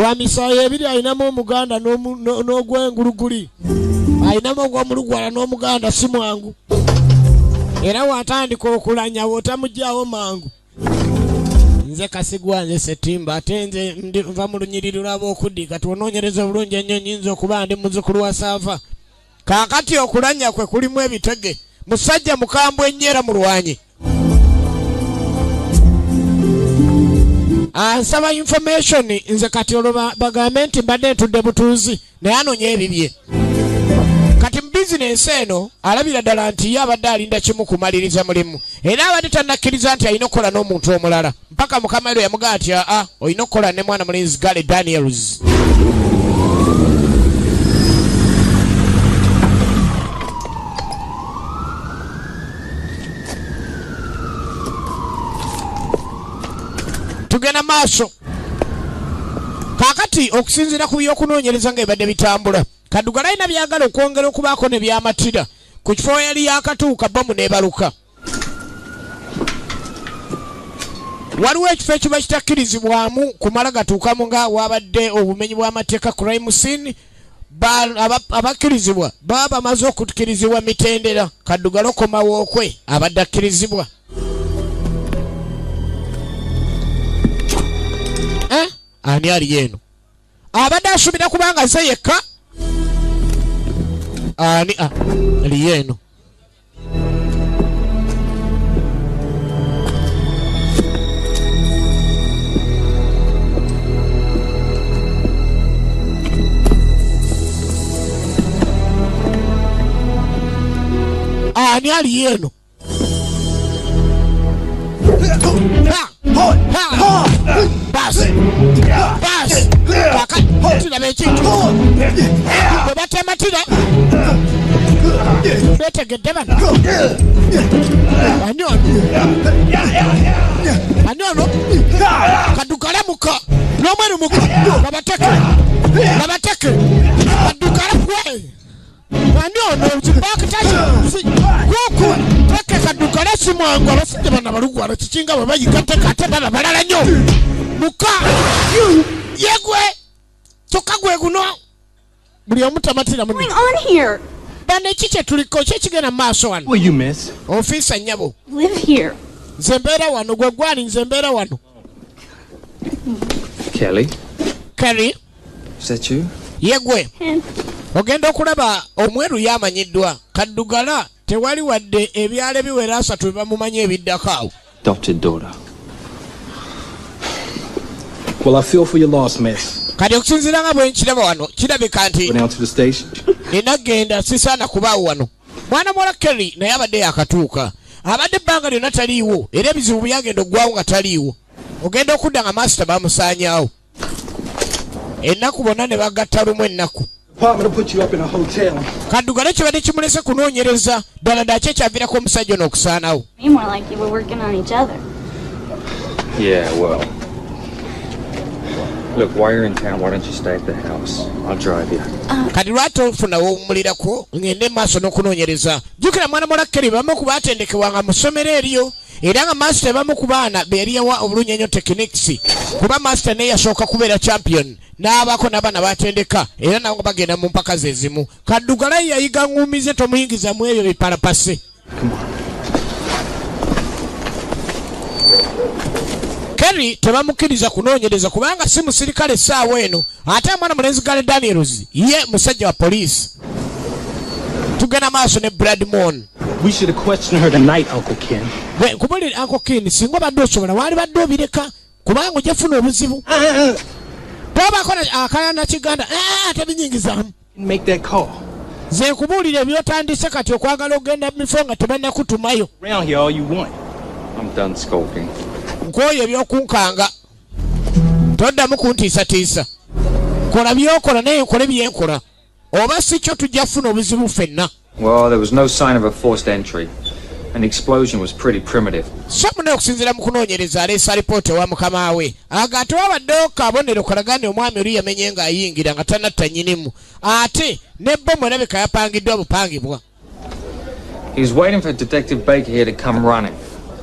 Wa misaayi ebiri ayinamu omuganda n'ogw'enguluguli. Ayinamu ogw'omulugwala n'omuganda si mwangu. Era watandika okulanya wotamugyawo mangu. Nze Kasigwa nze Setimba ate nze nva mu lunyiriri lw'ab'okuddi kati onoonyereza bulungi ennyo nnyinza okuba ndi muzzukulu wa Saava. Kaakati okulanya kwe kulimu ebitege. Musajja mukambwe ennyo era mulwanyi. Ansaba information nze kati olwo bagambe nti mbadde ntudde butuuzi naye anoonya ebibye. Kati mu bizinensi eno alabira ddala nti ye abadde alinda kimu kumaliriza mulimu. Era abadde tannakkiriza nti alina okukola n'omuntu omulala. Mpaka mukama we yamugamba nti olina okukola ne mwana mulenzi Gale Daniels. Tugenda maaso. Kaakati okusinziira ku by'okunoonyereza ng'ebadde bitambula. Kadugala alina byagala okwongera okubaako ne byamatira. Ku kifo yali yakatuuka bomu n'ebaluka. waliwo ekifo ekiba kitakkirizibwamu kumala gatuukamu nga wabadde obumenyi bw'amateeka crime scene. Abakkirizibwa baba bamaze okukkirizibwa mitendera. Kaddugala okomawo okwe abadde akkirizibwa. Ani ali eno abadde asuubira kubanga ze yekka. Ani ali eno. Ani ali eno. Basi kakatira bekintu bwe batematira betegedde bano ani ono Kaddugala muka n'omweru muka babateke Kaddugala kwe ani ono zibakitaji kuku teke Kaddugala simwangu abafudde bana balugwala kikinga bwe bayikateka ate bana balala nnyo muka yegwe kyokka gwe guno buli omu tamatira muno bana ekikye tuliko kyekigenda mu maaso wano. Will you miss? Ofiisa nnyabo. Live here. Nze mbeera wano gwe gwali nze mbeera wano. Kelly? Kelly? Is that you? Yegwe. Ogenda okulaba omweru yamanyiddwa. Kaddugala tewali wadde ebyalo ebiwera 3 bye bamumanyi ebiddako awo. Adopted daughter. Well, I feel for your loss, miss. Kati okusinziira nga bwe nkiraba wano kirabika nti Go down to the station. nina genda sisaana kubaawo wano. Mwana muwala Kelly naye abadde yakatuuka. Abadde ebbanga lyonna taliiwo era ebizibu byagenda oggwawo nga taliiwo. Ogenda okudda nga maasita bamusaanyaawo. Ennaku bonna ne bagatta lumu ennaku. Kaddugala kibadde kimulese kunoonyereza ddala ki ekyaviirako omusajja ono okusaanawo. Yeah, well. Look, while you're in town, why don't you stay at the house? I'll drive you. Kati lwaki ofuna w'owummulirako ngende maaso n'okunoonyereza. Jjukira mwana muwala Kelly bamu ku baatendekebwanga mu ssomero eryo era nga maasita bamu ku baana be yali yawa obulungi ennyo techniques kuba maasita naye yasooka kubeera champion n'abaako n'abaana batendeka era nabo bagenda mu mpaka ze zimu. Kaddugala yayiga nguumize tomuyingiza mu ebyo bipalapase. Kelly tebamukkiriza kunoonyereza kubanga si musirikale essaawa eno ate mwana mulenzi Gale Daniels ye musajja wa poliisi. Tugenda maaso ne Bradmon. We should have questioned her tonight, Uncle Ken. Bwe nkubulira Uncle Ken singa obadde osobola wali badde obireka kubanga ojjafuna obuzibu. Tobaako akalana kiganda tebinyingizamu. Make that call. Ze nkubuulira ebyotandise kati okwagala ogenda mu bifo nga tebannakutumayo. Around here all you want. I'm done skulking. Nkooye ebyokunkanga. Toddamu kuntiisatiisa. Kola byokola naye nkole byenkola. Oba si kyo tujja kufuna obuzibu ffenna. Well, there was no sign of a forced entry. An explosion was pretty primitive. So muna okusinziira mu kunoonyereza aleesa alipoota ewa mukama we. Ate wabaddewo kabonero kalagane omwami oli yamenye ng'ayingira nga tanatta nnyinimu. Ate n'ebbomu erabika yapangiddwa bupangibwa. He was waiting for Detective Baker here to come running.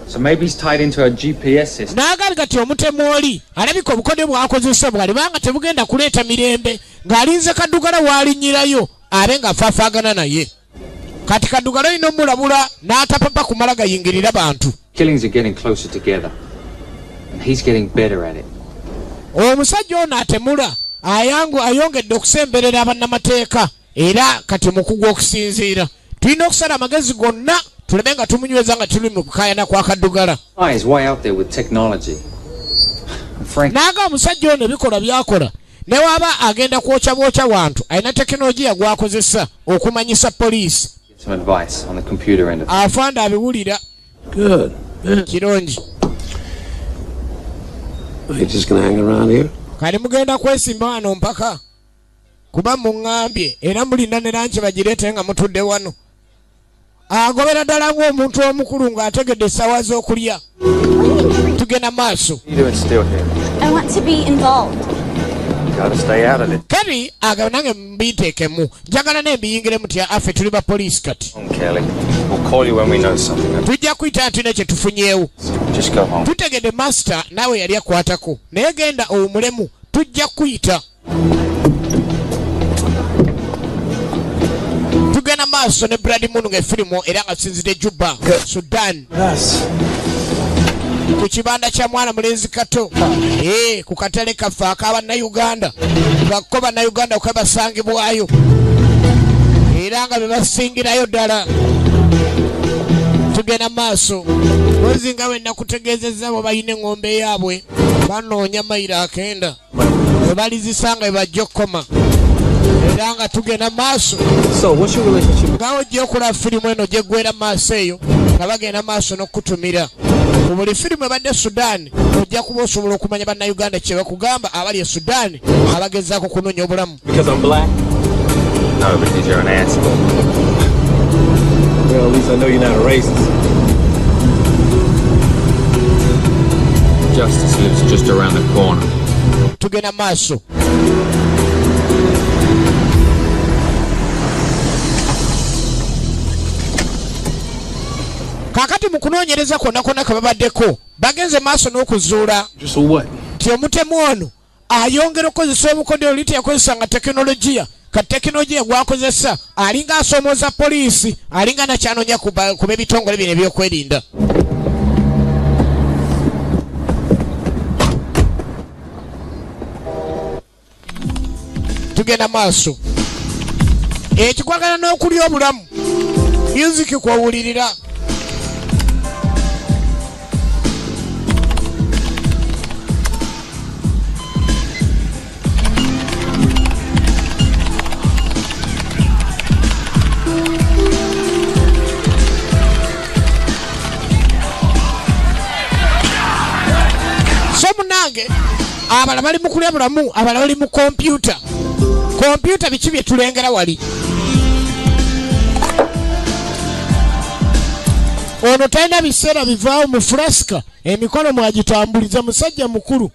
So maybe he's tied into a GPS system. N'agali kati omutemu oli alabika obukodyo bwakozesebwa libanga tebugenda kuleeta mirembe ng'alinze Kaddugala w'alinnyirayo abe ng'afaafaagana naye. Kati Kaddugala olina omulabula n'atapapa kumala gayingirira bantu. Killings are getting closer together. And he's getting better at it. Omusajja ono atemula ayongedde okusemberera bannamateeka era kati mukugu okusinziira. Tulina okusala amagezi gonna tuleme nga tumunyweza nga tuli mu kukaayana kwa Kaddugala. He's way out there with technology. Naaga omusajja ono ebikola byakola ne waaba agenda kwokya bwokya wantu alina tekinologiya gwakozesa okumanyisa poliisi. Some advice on the computer end of it. Afanda abiwulira. Good. Kirungi. Are you just gonna hang around here? Kali mugenda kwesimba wano mpaka kuba muŋŋambye era mulina ne lanci bagireete nga mutudde wano. Agobera ddala ng'omuntu omukulu ng'ategedde essaawa z'okulya. Tugenda maaso. What are you doing still here? I want to be involved. You Gotta stay out of it. Kati aganange mbiteekemu njagala nembiyingire mutya affe tuli ba poliisi kati. Kelly, we'll call you when we know something. Tujja kuyita tulina kye tufunyeewo. Just go home. Tutegedde master naawe yali akwatako naye genda omulemu tujja kuyita. Tugenda maaso ne Brad Moon ng'effirimu era nga tusinzidde Juba, Sudan. Ku kibanda kya mwana mulenzi kato ku katale kaffe ak'Abannayuganda ngakko Bannayuganda kwe basangibwayo era nga bebasingirayo ddala. Tugenda maaso mwezi nga wenna kutegeezezza bwe balina eng'ombe yaabwe banoonya mayiro akenda bwe balizisanga bwe bajja okukoma era nga tugenda maaso. Nga ojja okulaba firimu eno gye ggwera maaso eyo nga bagenda maaso n'okutumira ku buli firimu ebadde Sudan ojja kuba osobola okumanya Bannayuganda kye bakugamba abali e Sudan abagezaako kunoonya obulamu. Because I'm black? No, because you're an asshole. Well, at least I know you're not a racist. Justice lives just around the corner. Tugenda maaso. Kakati mu kunoonyereza kwonna kwonna kwe babaddeko bagenze maaso n'okuzuula nti omutemu ono ayongera okukozesa obukodyo liti yakozesanga tekinologiya kati tekinologiya gwakozesa alinga asoomooza poliisi alinga nakyanoonya kuba ebitongole bino ebyokwerinda. Tugenda maaso ekikwagala n'okulya obulamu music kwowulirira. Munange abala bali mu kulya bulamu abala bali mu kompyuta biki bye tulengera wali ono talina biseera bivaawo mu flasika emikono mwagitambuliza musajja mukulu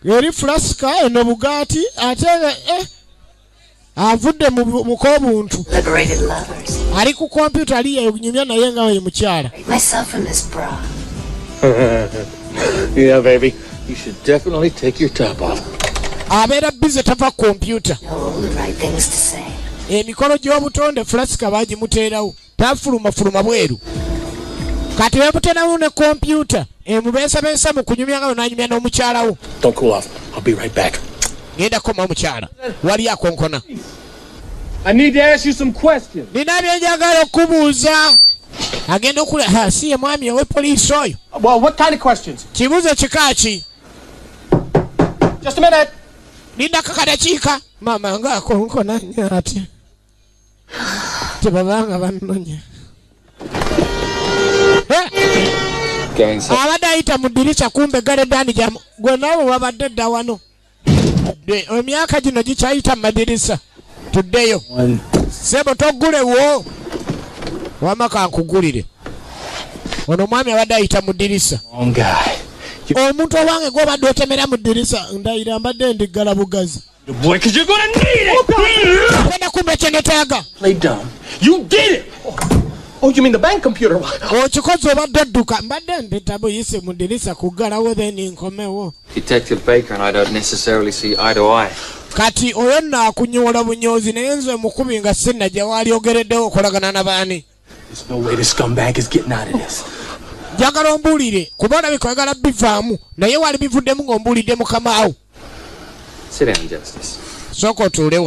eri flasika eno bugaati ate avudde mu k'obuntu ali ku kompyuta ali yenyumya naye nga we mukyala. Yeah, baby. You should definitely take your top off. Abeera bize tava kompyuta. Emikono gy'obutonde flasika bagimuteerawo tafulumafuluma bweru kati wemuteerawo ne kompyuta emubeesabeesa mu kunyumya nga nanyumya n'omukyalawo. Don't cool off. I'll be right back. Genda koma omukyala wali akonkona. I need to ask you some questions. Nina byenjagala okubuuza. Agenda okula si ye mwami owe poliisi oyo. Well, what kind of questions? Kibuuzo kika ki? Just a minute. Linda kakadakiika maama nga akonkona nnyo ati tebabanga bannonya. Abadde ayita mu ddirisa kumbe galedani jamu gwe naawe wabadde dda wano emyaka gino gikyayita mu madirisa tuddeyo sebo toggulewo wama kankugulire ono mwami abadde ayita mu ddirisa omuntu owange gw'obadde otemera mu ddirisa ndayira mbadde ndiggala bugazi kwenda kumbe kyenetaaga. Oh, you mean the bank computer? Okikoze obadde odduka mbadde mpita buyise mu ddirisa kuggalawo then nkomewo. Detective Baker and I don't necessarily see eye to eye. Kati oyo naakunyoola bunyoozi naye nze mukubi nga sinnajja waali ogereddewo okolagana n'abaani. There's no way this scumbag is getting out of this. Njagala ombuulire kuba olabika oyagala bivaamu naye wali bivuddemu ng'ombuulidde mukamaawo. Sit down, Justice. Sooka otuule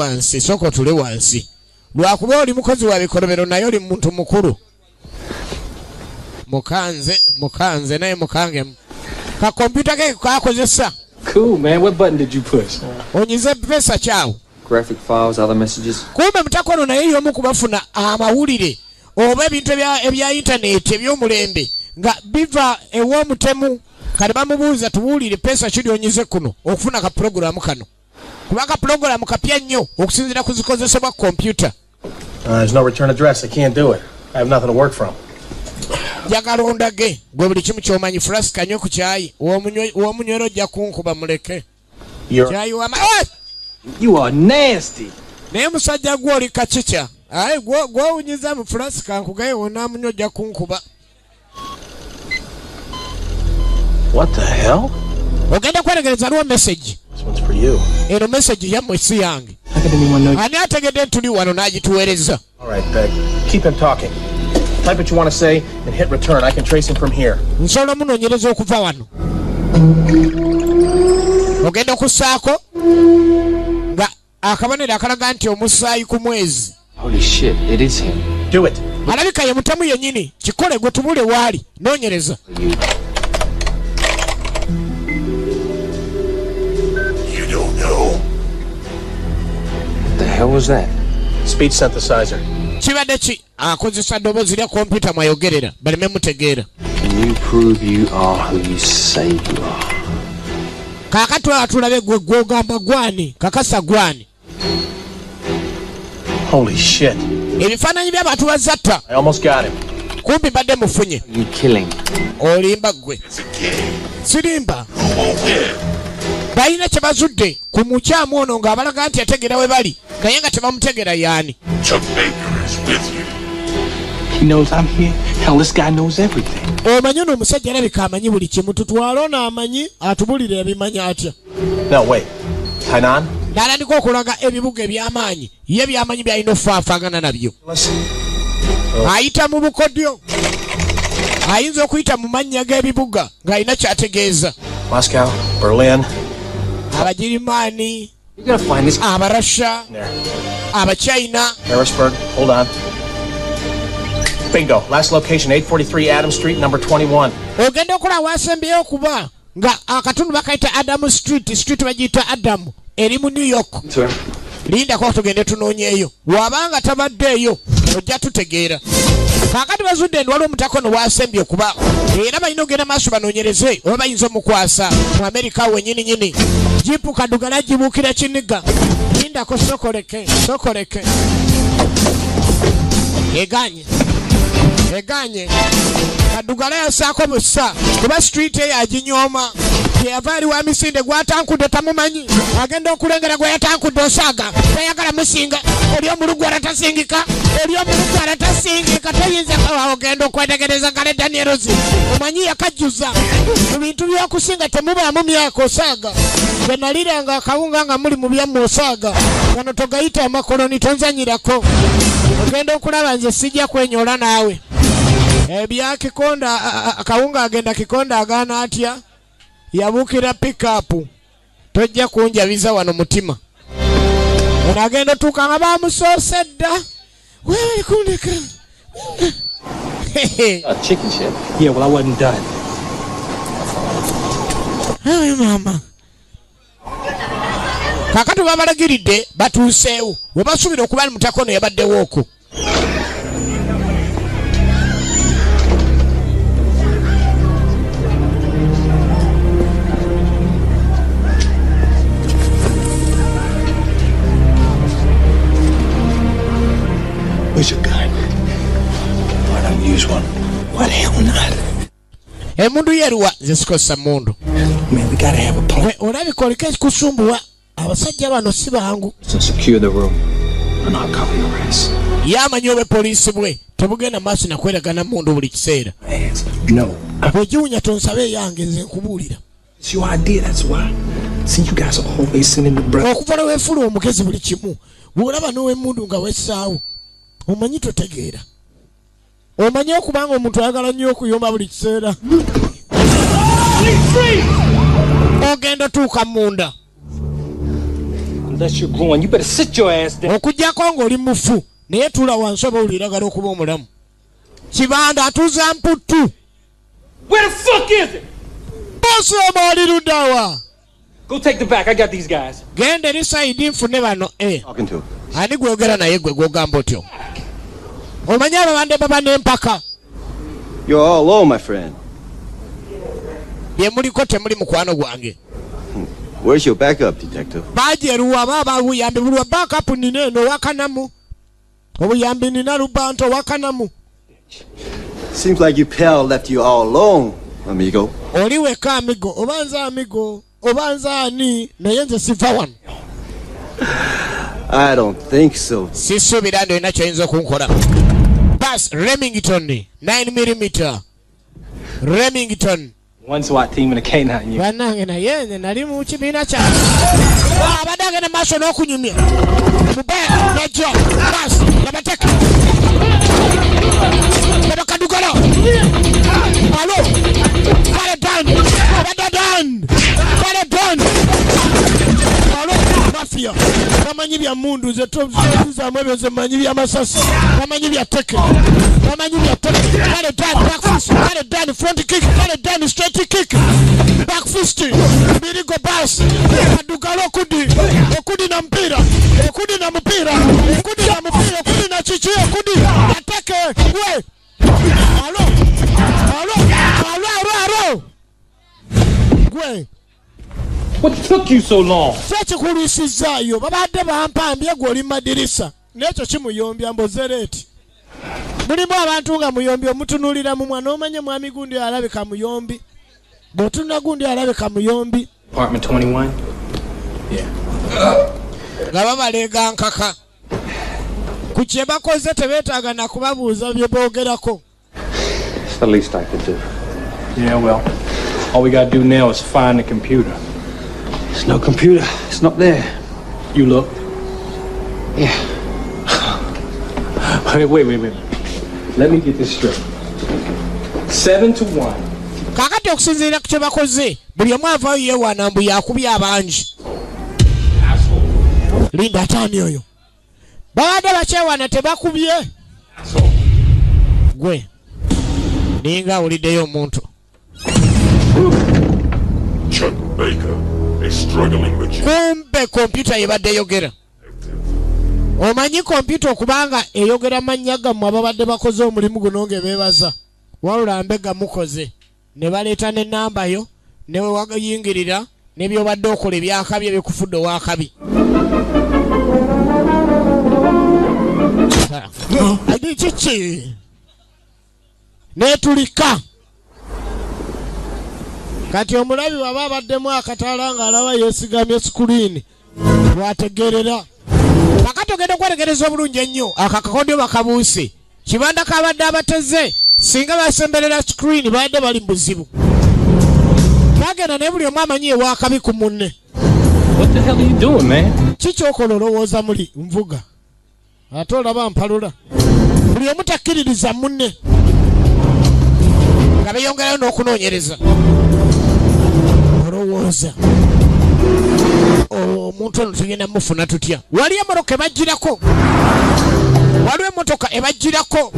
wansi. Lwakuba oli mukozi wa bikolobero naye oli muntu mukulu. Mukanze naye mukangemu. Ka kompyuta ke kakozesa. Cool, man. What button did you push? Onyize pesa kyawo. Graphic files, other messages. Kumbe mutakono naye y'omu kubafuna amawulire oba ebintu ebya intaneti eby'omulembe nga biva ew'omutemu kati bamubuuza tubuulire pesa kiri onyize kuno okufuna ka pulogulaamu kano kubanga pulogulaamu kapya nnyo okusinziira ku zikozesebwa kompyuta. There's no return address. I can't do it. I have nothing to work from. Njagala ondage gwe buli kimu ky'omanyi flasika nnyo ku kyayi w'omunywero ojja kunkuba muleke. You are nasty. Naye musajja gwo oli kacica. Aye gwowunyiza mu flask kankugaye wonna munyoja kunkuba. What the hell? Ogenda kweregereza aliwo message. This one's for you. Eno message yammwe si yange. How could anyone know? Ani ategedde tuli wano n'agituweereza. All right, Beck. Keep him talking. Type what you want to say and hit return. I can trace him from here. Nsobola munoonyereza okuva wano. Ogenda okussaako nga akabonero akalaga nti omusaayi ku mwezi. Holy shit, it is him. Do it. Alabika ye mutemu yennyini. Kikole gwe tubule waali. Noonyereza. You don't know. What the hell was that? Speech synthesizer. Kibadde ki akozesa ddoboozi lya kompyuta mwayogerera baleme mutegeera. Can you prove you are who you say you are? Kaakati tulabe gwe gwogamba gwani kakasa gwani. Holy shit. Ebifaananyi by'abantu bazatta. I almost got him. Kumpi mbadde mufunye. You killing. Olimba gwe. Sirimba. Balina kye bazudde ku mukyamu ono ng'abalaga nti ategeera we bali naye nga tebamutegeera yaani. Chuck Baker is with you. He knows I'm here. Hell, this guy knows everything. Omanyi ono omusajja alabika amanyi buli kimu tutwala ono amanyi atubulira ebimanyi atya. No, wait. Tainan? N'atandika okulaga ebibuga eby'amaanyi ye by'amanyi by'alina ofaafaagana nabyo. Ayita mu bukodyo. Ayinza okuyita mu mannya g'ebibuga ng'alina ky'ategeeza. Moscow, Berlin. Abagirimaani, You gotta find this. Abarussia, There. Abachina. Harrisburg. Hold on. Bingo. Last location, 843 Adams Street, number 21. Ogenda okola wasembyeyo okuba nga akatundu bakayita Adam Street bagiyita Adam eri mu New York. Lindako tugende tunoonyeeyo. Wabanga tabaddeeyo ojja tutegeera. Kaakati bazudde ndi waliwo omutakono wasembye okuba era balina ogenda maaso banoonyereze oba bayinza omukwasa mu Amerika wennyini. Jipu Kaduga n'agibuukira Kiniga. Lindako sokoleke. Eganye. Kadugala yasaako bussa kuba street eyo aginyooma. Yava ali wa misinde gwatankudde tamumanyi. Agenda okulengera gwe yatankudde osaaga. Tayagala musinga. Oli omulugwala tasingika. Toyinza ogenda okwetegereza Kale Daniels. Omanyi yakajjuza. Mu bintu by'okusinga temubaamu myaka osaaga. Bwe naliranga akawunga nga muli mu byammwe osaaga. Wano togayita amakoloni tonzanyirako. Ogenda okulaba nze sijja kwenyola naawe. Ebya Kikonda akawunga agenda Kikonda agaana atya yabuukira pickup tojja kunjabiza wano mutima ono agenda otuuka nga bamusoose dda wewe kundeka Chicken shit. Yeah, well, I wasn't done. Hey mama kakati babalagiridde batuuseewo we basuubira okuba mutakono yabaddewo okwo. Where's your gun? I don't use one. Why the hell not? Emundu yeruwa zisikosa mundu. Man, we gotta have a plan. Olabika oliko ekikusumbuwa abasajja bano si bangu. So secure the room and I'll cover your ass. Yamanyi obe poliisi bwe tebugenda maaso nakweragana mundu buli kiseera. No. Bwegiwunya tonsabe yange nze nkubuulira. It's your idea, that's why. See, you guys are always sending the brother. Okuva lwe weefula omugezi buli kimu bw'olaba n'ow'emmundu nga wessaawo omanyi totegeera. Omanyi okubanga omuntu ayagala nnyo okuyomba buli kiseera. Ogenda tuuka munda. Unless you're growing, you better sit your ass down. Okujjako ng'oli mufu naye tuula wansi oba oliragala okuba omulamu. Kibanda atuuza mputtu. Where the fuck is it? Bosi oba oli luddawa. Go take the back. I got these guys. Genda eri sayidi nfune bano. Talking to. Ani gwogera naye gwe gwogamba otyo. Omanyi ababande baba n'empaka. You're all alone, my friend. Bye muliko temuli mukwano gwange. Where's your backup, detective? Bajeruwa baba buyambi bulwa backup nina eno wakanamu. Obuyambi nina lubanto wakanamu. Seems like your pal left you all alone, amigo. Oli weka amigo, obanza amigo. obanzaani naye nze siva wano. I don't think so. Sisuubira nti olina kyoyinza okunkola. Bas Remington 9mm. Remington. One SWAT team in a K9 unit. Bannange naye nze nali mu kibiina kya. Abadde agenda maaso n'okunyumya. Mubaya najja. Bas nabateka. Kadugala. Alo. Kale done. Abadde done. Kale done. Alo. Mafia. Bamanyi bya mundu ze tuzaamu ebyo ze manyi bya masasi. Bamanyi bya teke. Bamanyi bya teke. Kale done. Back fist. Kale done. Front kick. Kale done. Straight kick. Back fist. Birigo bas. Kadugala okudi na mpira. Okudi na mpira. Okudi na mpira. Okudi na chichi. Okudi. Atake. We. Alo. Gwe. What took you so long? Cheche kulisizaayo babadde bampambye gwe oli madirisa n'ekyo kimuyombya mbozereti. Mulimu abantu nga muyombi omutunuulira mu mwana omanye mwami gundi alabika muyombi. Bw'otunula gundi alabika muyombi. Apartment 21? Yeah. Nga babaleega nkaka. Ku kye bakoze tebeetaaga na kubabuuza bye boogerako. It's the least I could do. Yeah, well, all we gotta do now is find the computer. There's no computer. It's not there. You look. Yeah. Wait. Let me get this straight. 7-1. Kakati okusinziira ku kye bakoze buli omu avaayo yeewaana mbu yakubya abangi. Linda ataani oyo. Babadde bakyewaana tebakubye. Gwe. Ninga awuliddeyo omuntu. Chuck Baker, a struggling magician. Kumbe kompyuta yebadde eyogera. Omanyi kompyuta okubanga eyogera mannya gammwe ababadde bakoze omulimu guno ng'ebeebaza. Wabula mbega mukoze. Ne baleeta n'ennamba yo ne we wayingirira ne by'obadde okola ebyakabi ebikufudde owakabi. Adi kiki. Netulika. Kati omulabi baba abaddemu akataala ng'alaba yeesigamye sikuriini bw'ategeerera. Kakati ogenda okwetegereza obulungi ennyo akakakodyo bakabuuse. Kibanda kabadde abateze singa basemberera sikuriini badde bali mu buzibu. Bagenda naye buli omu amanyi ewaakabi ku munne. What the hell are you doing, man? Kiki okola olowooza muli nvuga? Ate olaba mpalula. Buli omu takkiririza munne. Nga beeyongerayo n'okunoonyereza. Olowooza omuntu ono tugenda mufuna tutya? Wali emmotoka ebagirako. Waliwo emmotoka ebagirako.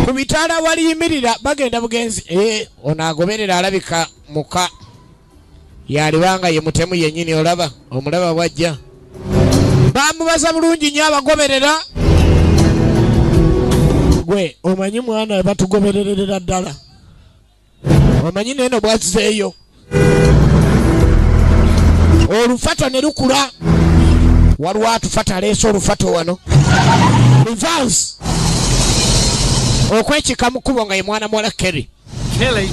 Ku bitaala waliyimirira bagenda bugenzi. Ono agoberera alabika muka. Yalibanga ye mutemu yennyini olaba. Omulaba bwajja. Bamubaza bulungi nnyo abagoberera. Gwe omanyi mwana batugobererera ddala. Omanyi neno bwazzeeyo. Olufato ne lukula. Waliwo atufata aleese olufato wano. Reverse. Okwekika mu kkubo nga ye mwana muwala Kelly. Kelly,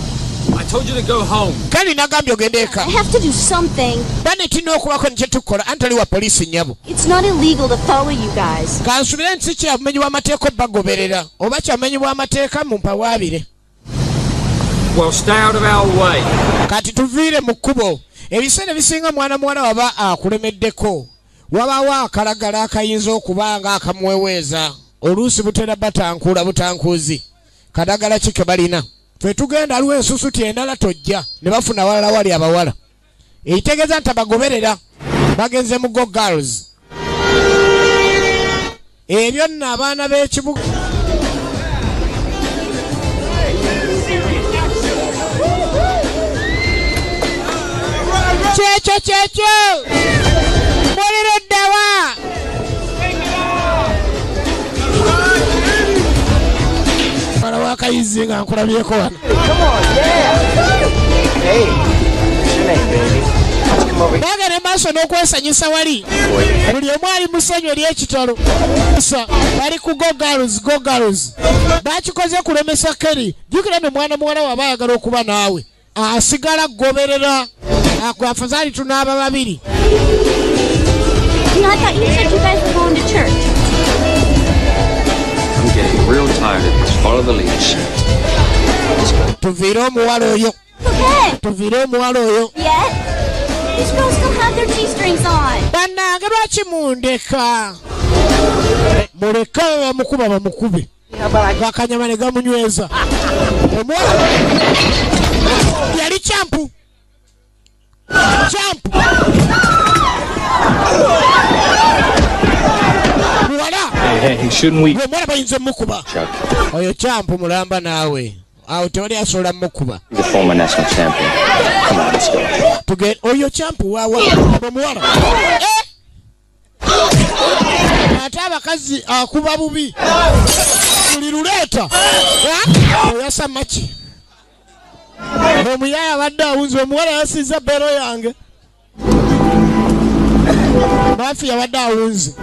I told you to go home. Kelly nagambye ogende eka. I have to do something. Bane tina okubako ne kye tukola anti oli wa poliisi nnyabo. It's not illegal to follow you guys. Kansubire nti si kya bumenyi bw'amateeka obbagoberera oba kya bumenyi bw'amateeka mu mpawaabire. Well, stay out of our way. Kati tuviire mu kkubo. Ebiseera bisinga mwana muwala waba akulemeddeko. Wabaawo akalagala akayinza okuba nga akamweweeza. Oluusi butera batankula butankuuzi. Kadagala ki ke balina? Ffe tugenda aliwo ensusuti endala tojja ne bafuna walala wali abawala. Ekitegeeza nti abagoberera bagenze mu Go Girls. Ebyo nno abaana b'ekibuga. Kyekyo muliro ddawa. Mwana wakayizi nga nkulabyeko wano. Bagenda maaso n'okwesanyusa wali. Buli omu ali mu ssanyu ery'ekitalo. Bali ku Go Girls. Bakikoze kulemesa Kelly. Jjukira nno mwana muwala waba ayagala okuba naawe. Asigala goberera. Akwe afadhali tunaaba babiri. You know, I thought you said you guys were going to church. I'm getting real tired of this. Follow the leadership. Tuvire omuwala oyo. Okay. Tuvire omuwala oyo. Yet? These girls still have their G-strings on. Bannange lwaki mundeka? Muleka bamukuba bamukube. Akanyama ne gamunyweza. Omuwala yali champu. Champu. Hey, shouldn't we? Mwana bayinza mukuba. Oyo champu mulamba nawe. Awo tewali asobola mukuba. The former national champion. Come on, let's go. Tuge oyo champu wawa omuwala. Ate abakazi akuba bubi. Tuliruleta. Oyasa machi. Omuyaya badde awunze omuwala yasiza bero yange. Bafi yabadde awunze.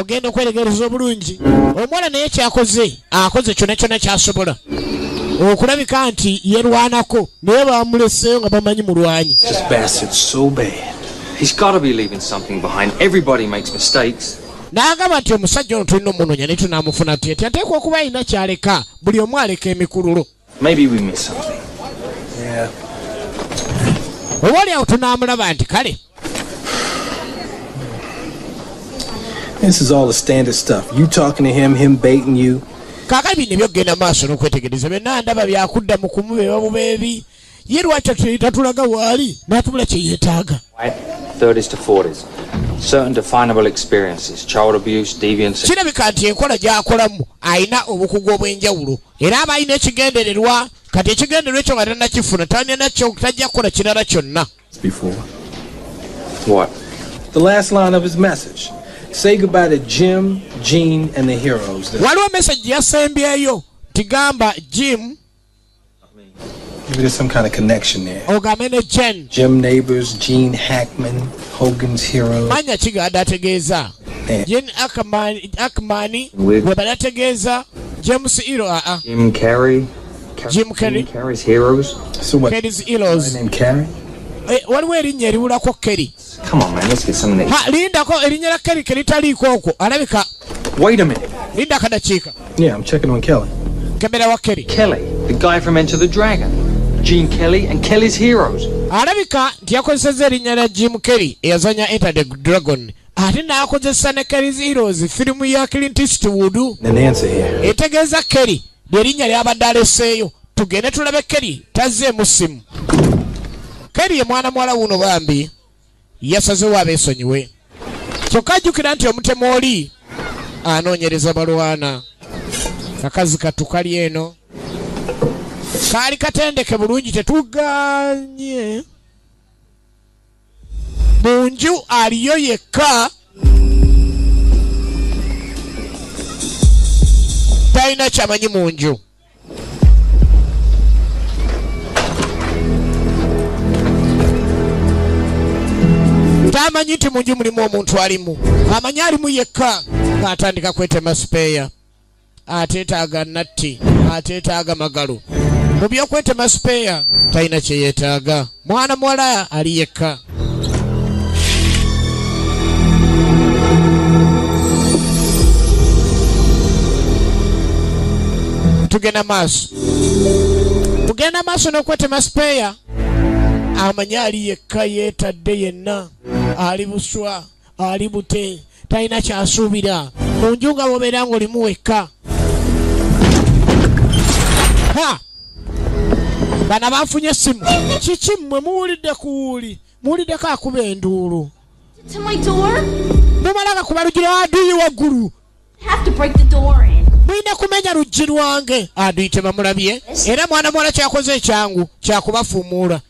Ogenda okweregereza obulungi. Omwana naye kyakoze akoze kyonna kyasobola okulabika nti yerwanako naye bamuleseyo nga bamanyi mulwanyi. This bastard's so bad. He's got to be leaving something behind. Everybody makes mistakes. N'agamba nti omusajja ono tulina omunoonya ne tunaamufuna tutya ateekwa okuba alina kyaleka buli omu aleka emikululo. Maybe we missed something. Yeah. Oba oli awo tunaamulaba nti kale. This is all the standard stuff. You talking to him baiting you. Kaakali bino ebyokugenda maaso n'okwetegereza byonna ndaba byakudda mu kumubeba bubeebi. Ye lwaki tatulaga waali n'atubula kye yeetaaga. 30s to 40s. Certain definable experiences. Child abuse, deviance. Kirabika nti enkola gy'akolamu alina obukugu obw'enjawulo era aba alina ekigendererwa kati ekigendererwa ekyo nga tannakifuna talina nakyo tajja kukola kirala kyonna. Before. What? The last line of his message. Say goodbye to Jim, Gene, and the heroes. Waliwo message yasembyeyo tigamba Jim. Maybe there's some kind of connection there. Ogambe ne Jen. Jim Neighbors, Gene Hackman, Hogan's Heroes. Manya kigada ategeeza. Jen Akmani we balategeeza James Hero Jim Carrey. Jim Carrey. Carrey's Heroes. So what? Carrey's Heroes. Name Carrey? Waliwo erinnya eriwulako Kerry. Come on, man, let's get some names. Lindako erinnya la Kerry litaliiko okwo alabika. Wait a minute. Linda akadakiika. Yeah, I'm checking on Kelly. Kemera wa Kerry. Kelly, the guy from Enter the Dragon. Gene Kelly and Kelly's Heroes. Alabika nti yakozesezza erinnya lya Jim Kelly eyazanya Enter the Dragon. Ate n'akozesa ne Kelly's Heroes firimu ya Clint Eastwood. An answer here. Etegeeza Kelly ly'erinnya ly'abadde aleseeyo. Tugende tulabe Kelly tazzeemu simu. Kelly ye mwana muwala wuno bambi yasazewo abeesonyiwe. Kyokka ajjukira nti omutemu oli anoonyereza balwana. Kakazi katukali eno. Kaali katendeke bulungi tetuganye. Mu nju aliyo yekka. Talina kyamanyi mu nju. Tamanyi nti mu nju mulimu omuntu alimu. Amanyi alimu yekka ng'atandika kwetema sipeeya. Ateetaaga natti. Ateetaaga magalu. Mu by'okwetema sipeeya talina kye yeetaaga. Mwana muwala ali yekka. Tugenda maaso n'okwetema sipeeya. Amanyi ali yekka yeetadde yenna. Ali buswa, ali bute, talina kyasuubira. Mu nju nga bw'obeera ng'olimu wekka. Ha! Bana banfunye essimu. Kiki mmwe muwulidde kuwuli? Muwuliddeko akuba enduulu. To my door? Mumala gakuba luggi lwa Aduyi waggulu. Have to break the door in. Mulina kumenya luggi lwange. Aduyi temamulabye. Era mwana muwala kyakoze ekyangu kyakubafuumuula.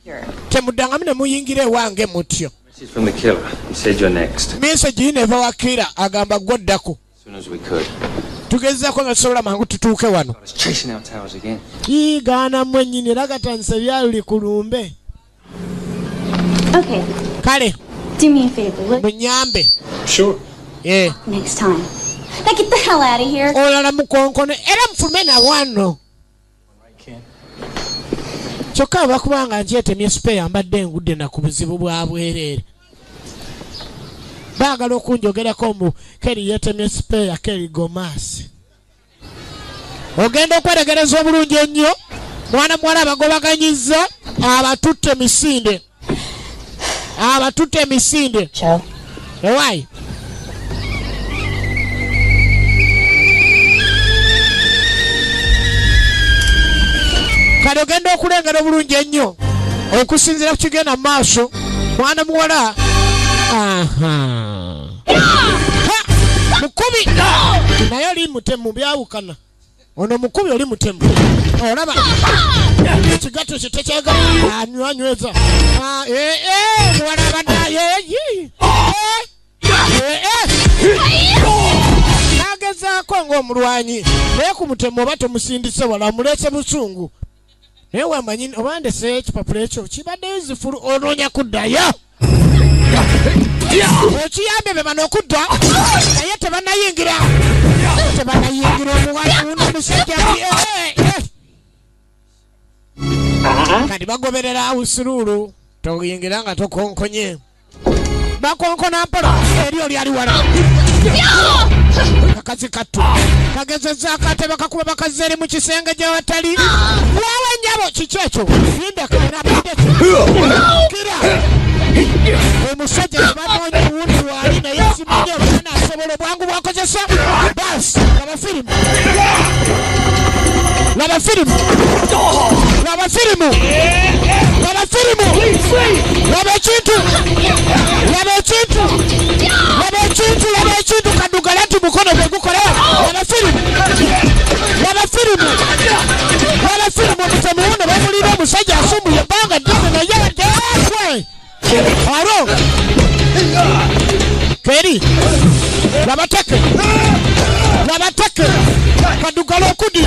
Temuddangamu ne muyingira ewange mutyo. Message from the killer. He said you're next. Message neva wa killer agamba gwoddako. As soon as we could. Tugezeeko nga tusobola mangu tutuuke wano. I was chasing our tails again. Gaana mwennyini era gatandise byaluli ku lumbe. Okay. Kale. Do me a favor, will you? Munyambe. Sure. Yeah. Next time. Now get the hell out of here. Olala mukonkone era mfume na wano. kyokka bakubanga njetemye spare ambadde engudde na ku buzibu bwa bwereere baagala okunjogerako mu Keri yetemye spare Keri Gomasi ogenda okweregereza obulungi ennyo mwana muwala abagobaganyizza abatutte emisinde ewaayi kale ogenda okulengera obulungi ennyo okusinziira ku kigenda mu maaso mwana muwala mukubi naye oli mutemu byawukana ono mukubi oli mutemu olaba ekigato kye tekyagala anyweza muwala banaye nagezaako ng'omulwanyi naye ku mutemu oba tomusindise wala amuleese busungu naye wamanyi oba ndese ekipapula ekyo kibadde nzifulu onoonya kuddayo okiyambye be bano okudda naye tebanayingira omuwala uno omusajja kati bagoberera awusuluulu toyingira nga tokonkonye bakonkona mpola eri oli ali wala akazi kattu kagezezza akatebe kakuba bakazi eri mu kisenge gyewatali wawe nyabo kiki ekyo kira omusajja tebanoonya owundi waali naye simanyi obana asobola obwangu bwakozesa bas laba firimu laba ekintu kadugala nti mukono gwe gukola laba firimu omutemu wuno bamulira omusajja asumbuye ebbanga ddene naye deekwe alo Keri laba teke kadugala okudi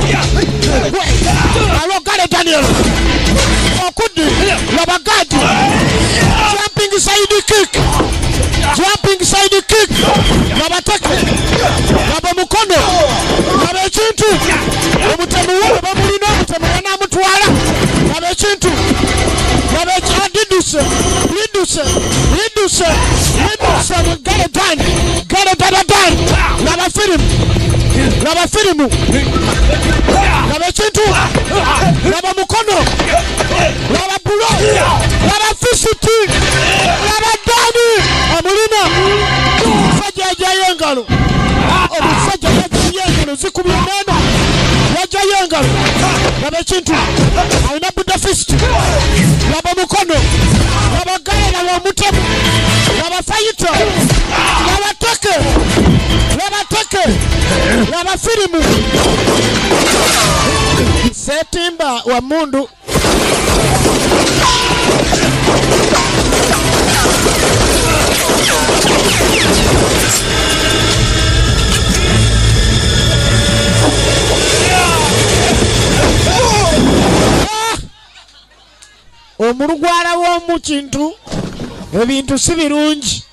alo Gale Daniel okudi laba gadi jumping side kick laba teke laba mukono laba ekintu omutemu wuno bamulina omutemu banamutwala laba ekintu laba liduse Gale Dan laba firimu laba ekintu laba mukono laba bulo laba fisiti laba dani amulina omusajja yajayo engalo zikubye neno yajayo engalo laba ekintu alina buda fisiti laba mukono laba Gale laba omutemu laba fayito laba teke laba firimu Setimba wa mundu omulugwala w'omu kintu ebintu si birungi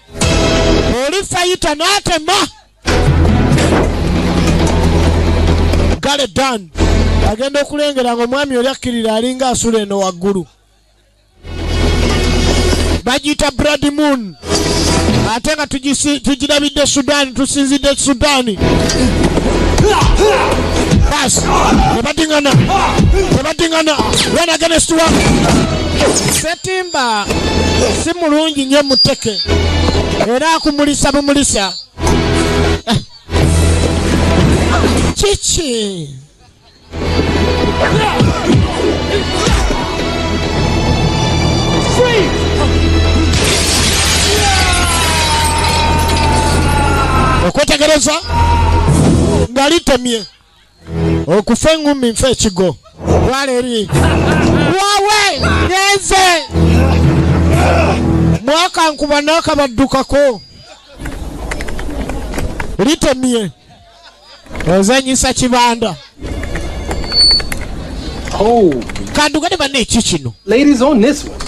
oli fayita n'atema Gale Dan agenda okulengera ng'omwami oli akkirira alinga asula eno waggulu bagiyita Blood Moon ate nga tugirabidde Sudaani tusinzidde Sudaani bas nebadingana one against one Setimba si mulungi nnyo muteke era akumulisa bumulisa kiki okwetegereza nga litemye okufa engumi nfe ekigo waleri wawe ngenze mwaka nkuba n'akabaddukako litemye ozanyisa kibanda kandugane banne eki kino ladies on this one.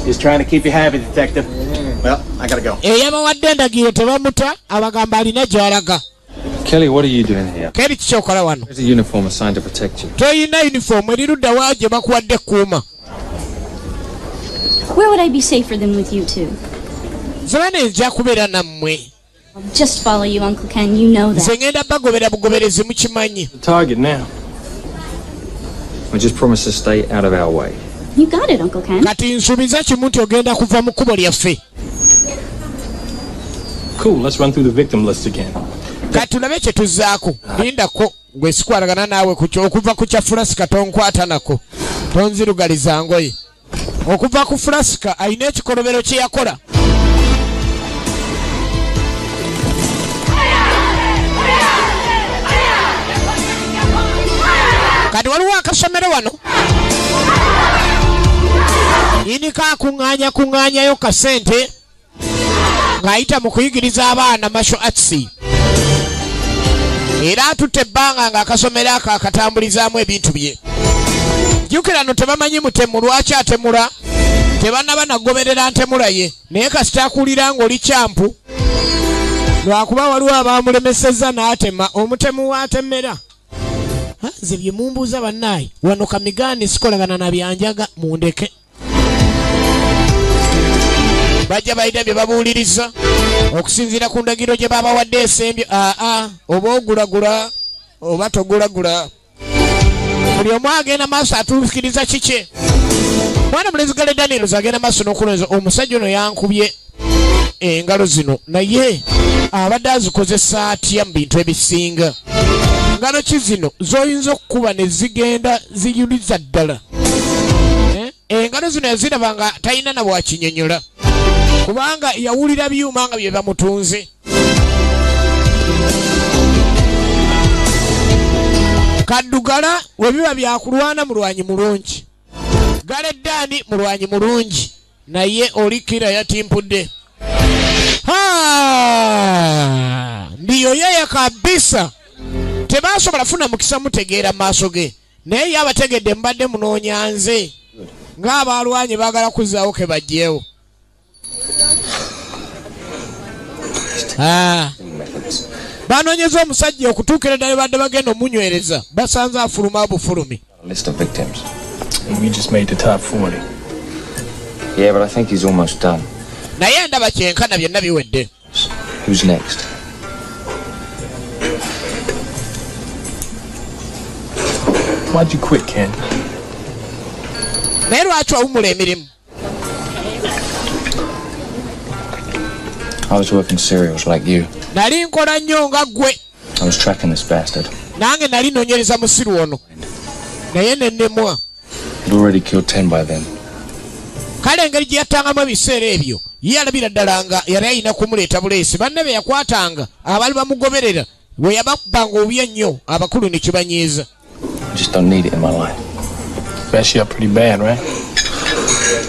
Just trying to keep you happy, detective. Well, I gotta go. Yabawadde endagiro tebamuta abagamba alina gy'alaga. Kelly, what are you doing here? Kelly, kiki okola wano? There's a uniform assigned to protect you. Toyina uniform erirudda wa gye bakuwadde kuuma. Where would I be safer than with you two? Zebane nja kubeera nammwe. I'll just follow you, Uncle Ken. You know that. Nze ngenda bagobera bugoberezi mukimanyi. The target now. I just promise to stay out of our way. You got it, Uncle Ken. Kati nsuubiza kimu nti ogenda kuva mu kkubo lyaffe. Cool, let's run through the victim list again. Kati tulabe kye tuzzaako. Lindako gwe sikwalagana naawe okuva ku kya Fulasika tonkwata nako. Tonzirugaliza ngoye. Okuva ku Fulasika alina ekikolobero kye yakola. Kati waliwo akasomero wano. Yinika kuŋŋaanyayo kasente ng'ayita mu kuyigiriza abaana martial arts. Era atutte ebbanga ng'akasomero ako akatambulizaamu ebintu bye. Jjukira no tebamanyi mutemu lwaki atemula. Tebannaba nagoberera ntemula ye. Naye kasita akulira ng'oli kyampu. Lwakuba waliwo abaamulemesezza n'atema omutemu w'atemera. Nze bye mumbuuza bannaayi. Wano Kamigaani sikolagana na byanjaga mundeke. Bajja balina bye babuuliriza okusinziira ku ndagiro gye babawadde esembyo. Oba ogulagula oba togulagula. Buli omu agenda maaso atuukiriza kike. Mwana mulenzi Gale Daniels agenda maaso n'okulowooza omusajja ono yankubye engalo zino naye abadde azikozesa atya mu bintu ebisinga. Ngalo ki zino z'oyinza okukuba ne zigenda ziyuliza ddala. Engalo zino yaziraba nga talina na bwakinyonyola kubanga yawulira byuma nga bye bamutunze. Kaddugala we biba byakulwana mulwanyi mulungi. Gale Dani mulwanyi mulungi naye olikira yatimpudde. Ndiyo yeye kabisa. Tebasobola funa mukisa mutegeera maaso ge naye yabategedde mbadde munoonya nze ng'abalwanyi baagala kuzzaawo ke bajjeewo. Banoonyeza omusajja okutuukira ddala badde bagenda omunywereza basanze afuluma bufulumi. List of victims. We just made the top 40. Yeah, but I think he's almost done. Naye ndaba kyenkana byonna biwedde. Who's next? Why'd you quit, Ken? Naye lwaki wawumula emirimu? I was working serials like you. Nali nkola nnyo nga ggwe. I was tracking this bastard. Nange nali noonyereza musiru ono naye nennemwa. He'd already killed 10 by then. Kale engeri gye yattangamu ebiseera ebyo ye alabira ddala nga yali alina kumuleeta buleesi. Banne be yakwatanga abaali bamugoberera bwe yababbanga obuya nnyo abakulu ne kibanyiiza. Just don't need it in my life. Messed you up pretty bad, right?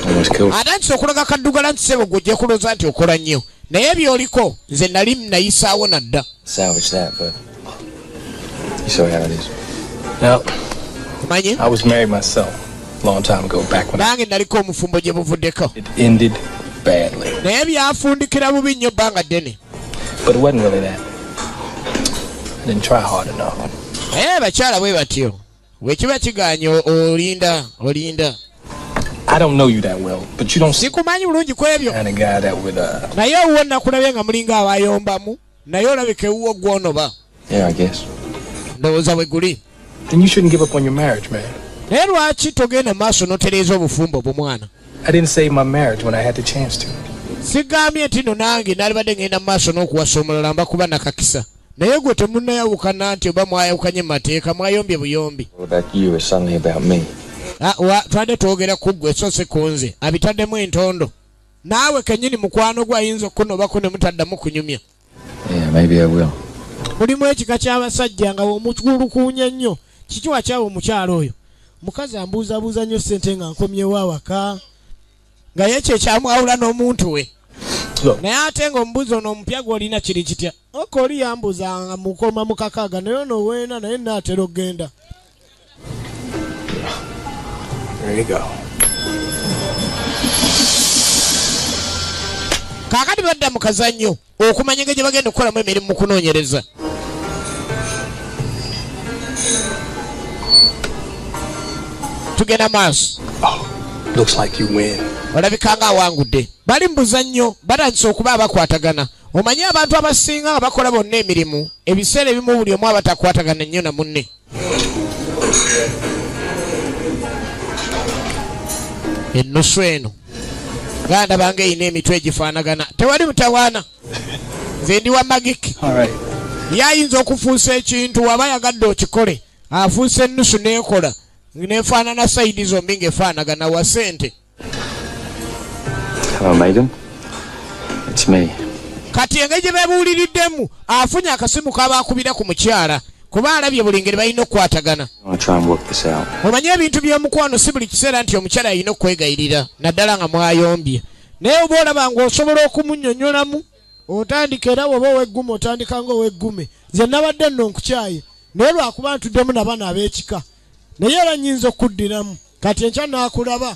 Almost killed. Ate nti okulaga Kaddugala nti sebo gwe ojja kulooza nti okola nnyo naye byoliko nze nali nayisaawo nadda. Salvage that, but you saw how it is. Now, Manyi? I was married myself a long time ago, back when nange naliko omufumbo gye buvuddeko. it ended badly. Naye byafundikira bubi nnyo bbanga ddene. But it wasn't really that. I didn't try hard enough. Naye bakyala bwe batyo bwe kiba kiganye olinda. I don't know you that well, but you don't seem Sikumanyi bulungi ku ebyo. kind of guy that would, Naye owuwo nakulabye nga mulinga abayombamu naye olabika ewuwo gwonoba. Yeah, I guess. Ndowooza bwe guli. then you shouldn't give up on your marriage, man. Naye lwaki togenda maaso n'otereeza obufumbo bumwana? I didn't save my marriage when I had the chance to. Sigambye nti no nange nalibadde ngenda maaso n'okuwasa omulala mbakuba nakakisa. Naye gwe temunnayawukana nti oba mwayawukanye mu mateeka mwayombye buyombi. That you is suddenly about me. Twadde twogera ku ggwe so si ku nze abitaddemu entondo. Naawe kennyini mukwano gwe ayinza okunobako ne mutaddamu kunyumya. Yeah, maybe I will. Mulimu ekika ky'abasajja nga omukulukuunya nnyo. Kiki wakyawa omukyalo oyo? Mukazi ambuuzabuuza nnyo ssente nga nkomyewo awaka. Nga ye kye kyamwawula n'omuntu we. Naye ate ng'omubuuzi ono omupya gw'olina kiri kitya? Oka oli yambuuzanga mukoma mu kakaaga naye ono weena naye naatera okgenda. There you go. Kaakati badda mu kazannyo okumanya engeri gye bagenda okukolamu emirimu mu kunoonyereza. Tugenda maaso. Oh, looks like you win. olabika nga awangudde. Bali mubuzannyo batandise okuba abakwatagana. Omanyi abantu abasinga nga bakola bonna emirimu ebiseera ebimu buli omu abatakwatagana nnyo na munne. Ennusu eno ganda bange eyina emitwe egifaanagana. Tewali mutawaana. Nze ndi wa magiki. Yayinza okufuusa ekintu waba yagadde okikole. Afuusa ennusu n'ekola nefaanana sayidi zombi ng'efaanagana wa ssente. Hello, maiden. It's me. Kati engeri gye beebuuliriddemu afunye akasimu k'abaakubira ku mukyala kuba alabye buli ngeri balina okukwatagana. Omanyi ebintu by'omukwano si buli kiseera nti omukyala alina okwegayirira naddala nga mwayombye. Naye oba olaba ng'osobola okumunnyonnyolamu otandika era woba ow'eggume otandika ng'ow'eggume. Nze nabadde nno nkukyaye naye lwakuba ntuddemu nabana ab'ekika naye era nnyinza okuddiramu kati enkya naakulaba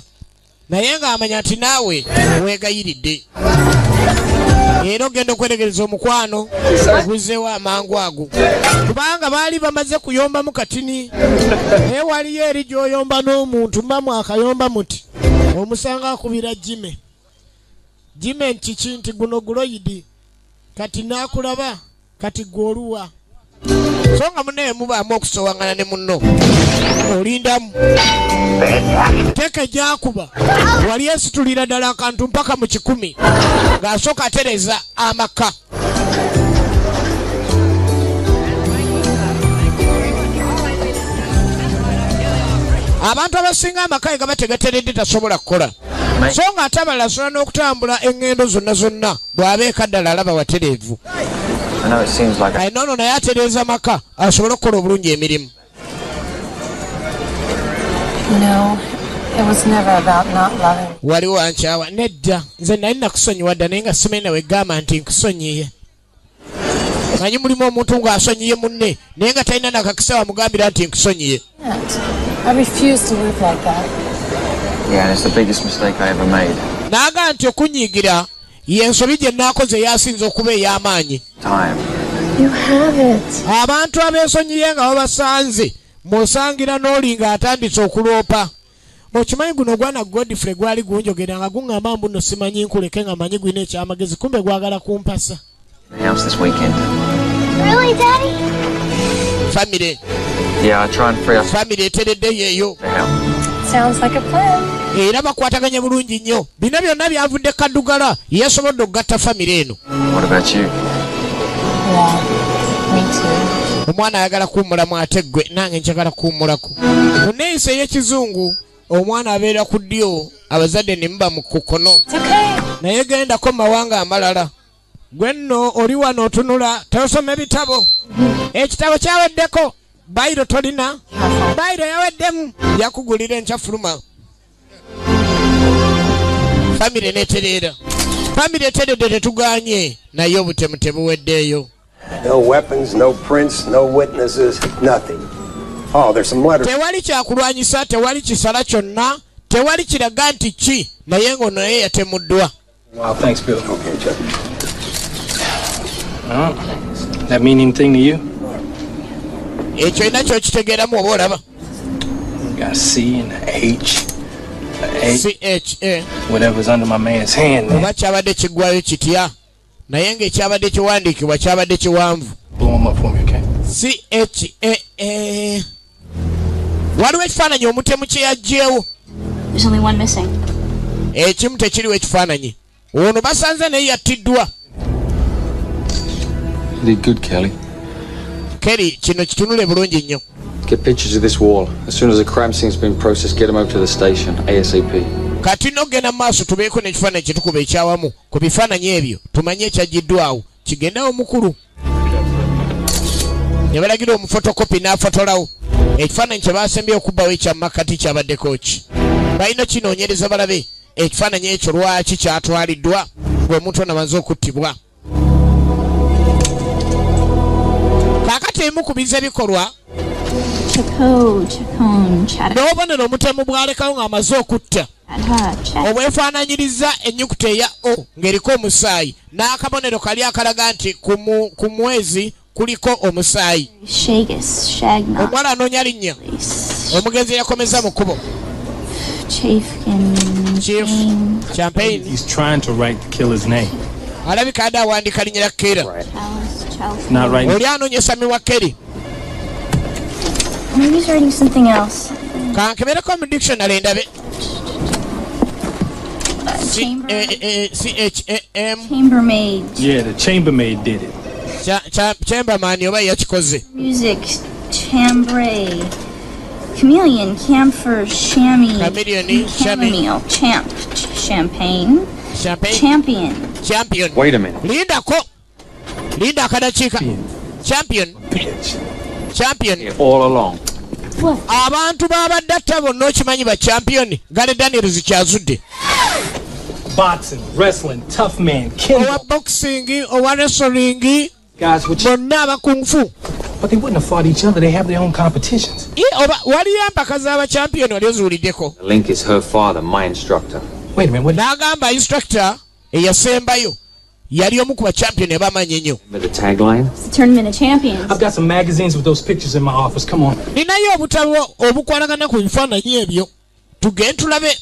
naye ng'amanya nti naawe weegayiridde. Era ogenda okwetegereza omukwano oguzzeewo amangu ago kubanga baali bamaze kuyombamu katini. Naye waliyo eri gy'oyomba n'omuntu mbamu akayomba muti omusanga akubira Jime. Jime nkiki nti guno guloyidi kati naakulaba kati gw'oluwa. So nga munne mubaamu okusowaŋŋana ne munno olindamu teeka gyakuba wali esitulira ddala akantu mpaka mu 10 ng'asooka atereza amaka. Abantu abasinga amaka ega bategateredde tasobola kukola so nga ate abalala asobola n'okutambula eŋŋendo zonna zonna bw'abeeka ddala alaba watereevu. Nono naye atereeza amaka asobole okukola obulungi emirimu. Waliwo ankyawa nedda nze nali nakusonyiwa dda naye nga simanyi nawe gamba nti nkusonyiye. Manyi mulimu omuntu ng'asonyiye munne naye nga talina nakakisa wamugambira nti nkusonyiye. Naaga nti okunyiigira y'ensobi gye naakoze yasinze okuba ey'amaanyi. Abantu abeesonyiye nga babasanze musangira n'oli ng'atandise okuloopa. Okimanyi guno gwana Godfrey gwali gunjogera nga guŋŋamba mbuno simanyi nkuleke nga manyi gwina ekyamagezi kumbe gwagala kumpasa. Family. Family etereddeyo eyo. Era bakwataganya bulungi nnyo. Bino byonna byavudde kaddugala yasobodde okugatta family eno. Omwana ayagala kuwummulamu ate ggwe nange njagala kuwummulako. Mu nneeyisa ey'ekizungu omwana abeera ku ddyo abazadde ne muba mu kkono. Naye gendako mu mawanga amalala. Gwe nno oli wano otunula tosoma ebitabo. Ekitabo kyaweddeko bayiro tolina. Bayiro yaweddemu yakugulira enkyafuluma. Famire netereera. Famire eteredde tetuganye naye obutemu tebuweddeeyo. No weapons, no prints, no witnesses, nothing. Oh, there's some letters. Tewali kyakulwanyisa, tewali kisala kyonna, tewali kiraga nti ki naye ng'ono naye yatemuddwa. Wow, thanks, Bill. Okay, Chuck. That mean anything to you? Ekyo nakyo kitegeeramu oba olaba. Got a C and an H. CHA. Whatever's under my man's hand. Oba kyabadde kiggwayo kitya naye ng'ekyabadde kiwandiikibwa kyabadde kiwanvu. CHA. Waliwo ekifaananyi omutemu kye yaggyeewo. Ekimu tekiriwo ekifaananyi. Ono basanze naye yattiddwa. Kelly, kino kitunule bulungi nnyo. Get pictures of this wall. As soon as the crime scene's been processed, get them over to the station, ASAP. Kati nogenda maaso tubeeko n'ekifaananyi kye tukuba ekyawamu ku bifaananyi ebyo tumanye ekyaggiddwawo kigendawo mukulu. Ne balagira omufotokopi n'afotolawo ekifaananyi kye baasembye okubbawo ekyamakati kyabaddeko ki. Balina kinoonyereza balabe ekifaananyi ekyo lwaki kyatwaliddwa ng'omuntu ono amaze okuttibwa. Kaakati ebimu ku biza bikolwa n'obubonero omutemu bw'alekawo ng'amaze okutta obwefaananyiriza ennyukuta eya O ng'eriko omusaayi n'akabonero kali akalaga nti ku mwezi kuliko omusaayi. Omuwala anoonya linnya omugenzi yakomeza mu kkubo. Chief Champagne. He's trying to write the killer's name. Alabika ada wandika linnya Kera. Not right now. Oli anonyesa miwa Keri. Maybe he's writing something else. Kankebereko mu dictionary ndabe. Chambermaid. Yeah, the chambermaid did it. Chambermaid oba yakikoze. Music. Chambray. Chameleon. Camphor. Chamois. Chameleon. Chamomile. Champ. Champagne. Champion. Wait a minute. Linda kadachika. Champion. Here all along. What? Abantu babadde tabo n'okimanyi ba champion. Gale Daniels kyazudde. Boxing, wrestling, tough man, kendo. Owa boxing, owa wrestling. Guys, which bonna aba kung fu. But they wouldn't have fought each other. They have their own competitions. Oba waliyo empaka z'aba champion wali oziwuliddeko. The link is her father, my instructor. Wait a minute. What? N'agamba instructor eyasembayo yali omu ku ba champion abamanyi ennyo. Remember the tagline? It's the Tournament of Champions. I've got some magazines with those pictures in my office. Come on. Ninayo obutabo obukwalagana ku bifaananyi ebyo. Tugende tulabe.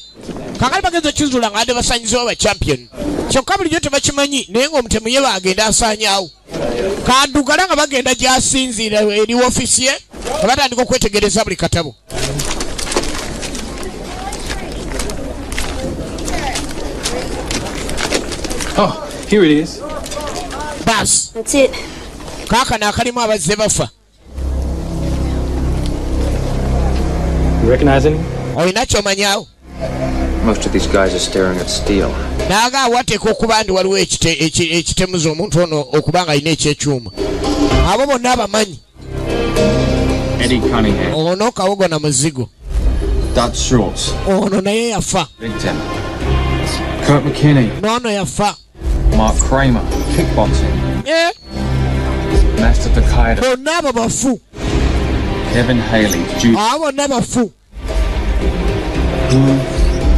Kakali bagenza okizula ng'adde basaanyizewo ba champion. Kyokka bulijjo tebakimanyi naye ng'omutemu ye bagenda asaanyaawo. Kaddugala nga bagenda gy'asinziira eri woofiisi ye nga batandika okwetegereza buli katabo. Oh, here it is. Bas. That's it. Kaakano akalimu abazze bafa. You recognize any? Olina ky'omanyaawo? Most of these guys are staring at steel. Naaga wateeka okuba ndi waliwo ekitemuza omuntu ono okuba nga alina ekyekyuma. Abo bonna abamanyi. Eddie Cunningham. Ono kawogo na muzigo. Dutch Schultz. Ono naye yafa. Big Tim. Kurt McKinney. N'ono yafa. Mark Kramer. Kickboxing. Yeah. Master Takeda. Bonna abo bafu. Kevin Haley. Jude. Abo bonna bafu.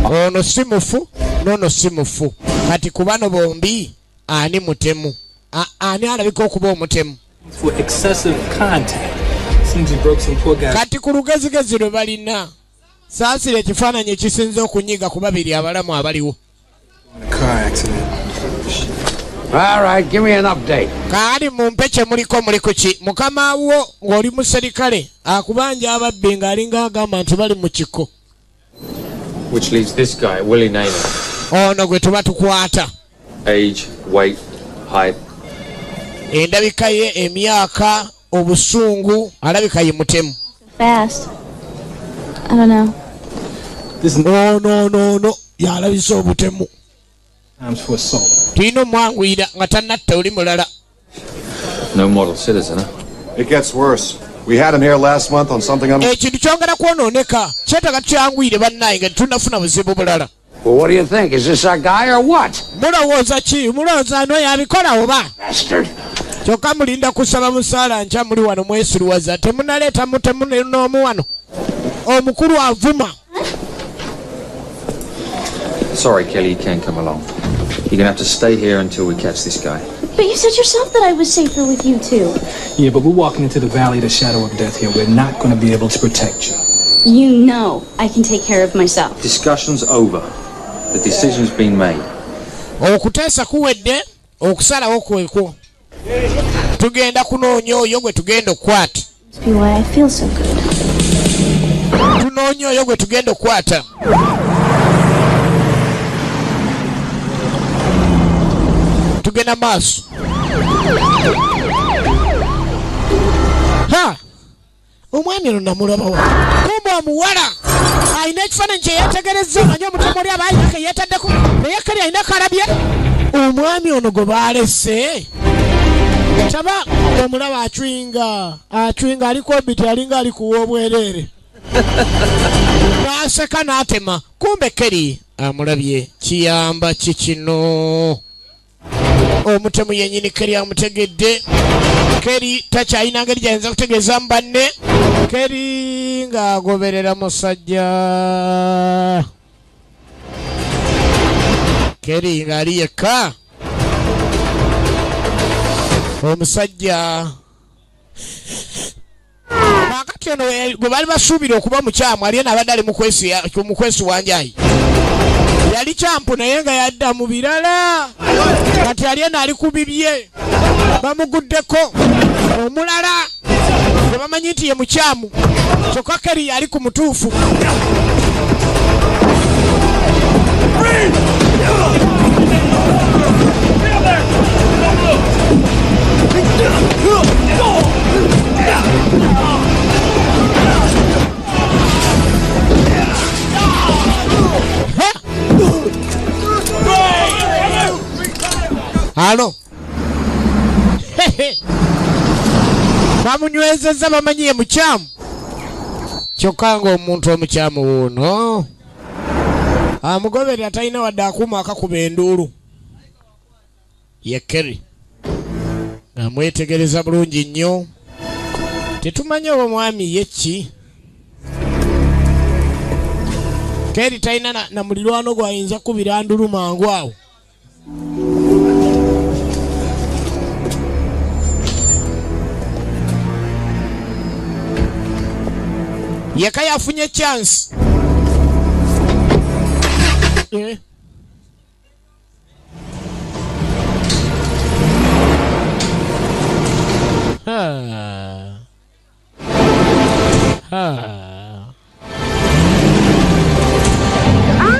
Ono si mufu, n'ono si mufu. Kati ku bano bombi ani mutemu? Ani alabika okuba omutemu? For excessive contact. Seems he broke some poor guy. Kati ku lugezigezi lwe balina. Saasira ekifaananyi ekisinze okunyiga ku babiri abalamu abaliwo. Car accident. All right, give me an update. Kaali mumpe kye muliko muli ku ki? Mukama wo ng'oli muserikale akubanja ababbi ng'alinga agamba nti bali mu kiko. Which leaves this guy, Willie Naylor. Ono gwe tuba tukwata. Age, weight, height. Endabika ye, emyaka, obusungu, alabika ye mutemu. Fast. I don't know. No. Yalabisa obutemu. Times for assault. Tulina omwanguyira nga tannatta oli mulala. No model citizen, huh? It gets worse. We had him here last month on something ekintu kyongera kwonooneka kyetaaga tukyanguyire bannaye nga tetunnafuna buzibu bulala. Well, what do you think? Is this our guy or what? Mulowooza ki? Mulowooza ano yabikola oba? Bastard. Kyokka mulinda kusaba musaala nkya muli wano mwesiruwaza temunaleeta mutemu n'omu wano. Omukulu avuma. Sorry, Kelly, you can't come along. You're gonna have to stay here until we catch this guy. But you said yourself that I was safer with you two. Yeah, but we're walking into the valley of the shadow of death here. We're not going to be able to protect you. You know I can take care of myself. Discussion's over. The decision's been made. Okuteesa kuwedde, okusalawo kwekwo. Tugenda kunoonya oyo gwe tugenda okukwata. Must be why I feel so good. Tunoonya oyo gwe tugenda okukwata. Tugenda maaso. Ha! Omwami ono namulabawa. Kumbe omuwala alina ekifaananyi kye yeetegerezza nga nyo omutemu oli aba alina ke yeetaddeko naye kali alina kalabye. Omwami ono gwe baalese taba omulaba acwinga aliko obiti alinga ali kuwa obwereere. N'aseka n'atema. Kumbe Keri amulabye. Kiyamba ki kino? Omutemu yennyini Keri amutegedde. Keri takyalina ngeri gyayinza kutegeezamu banne. Keri ng'agoberera musajja. Keri ng'ali yekka. Omusajja kakati ono gwe bali basuubira okuba mukyamu aliye nabadde ali mukwesi wanjayi yali kyampu naye nga yadda mu birala kati aliye naali ku bibye bamuguddeko omulala gwe bamanyi nti ye mukyamu kyokka Kerry yali ku mutuufu. Halo. Bamunywezezza bamanyi ye mukyamu. Kyokka ng'omuntu omukyamu wuno amugoberera talina wadde akuuma akakuba enduulu. Ye Kerry amwetegereza bulungi nnyo. Tetumanyi oba mwami ye ki. Kerry talina na mulirwano gw'ayinza kubira ndulu mangu awo. Yeka yafunye chance.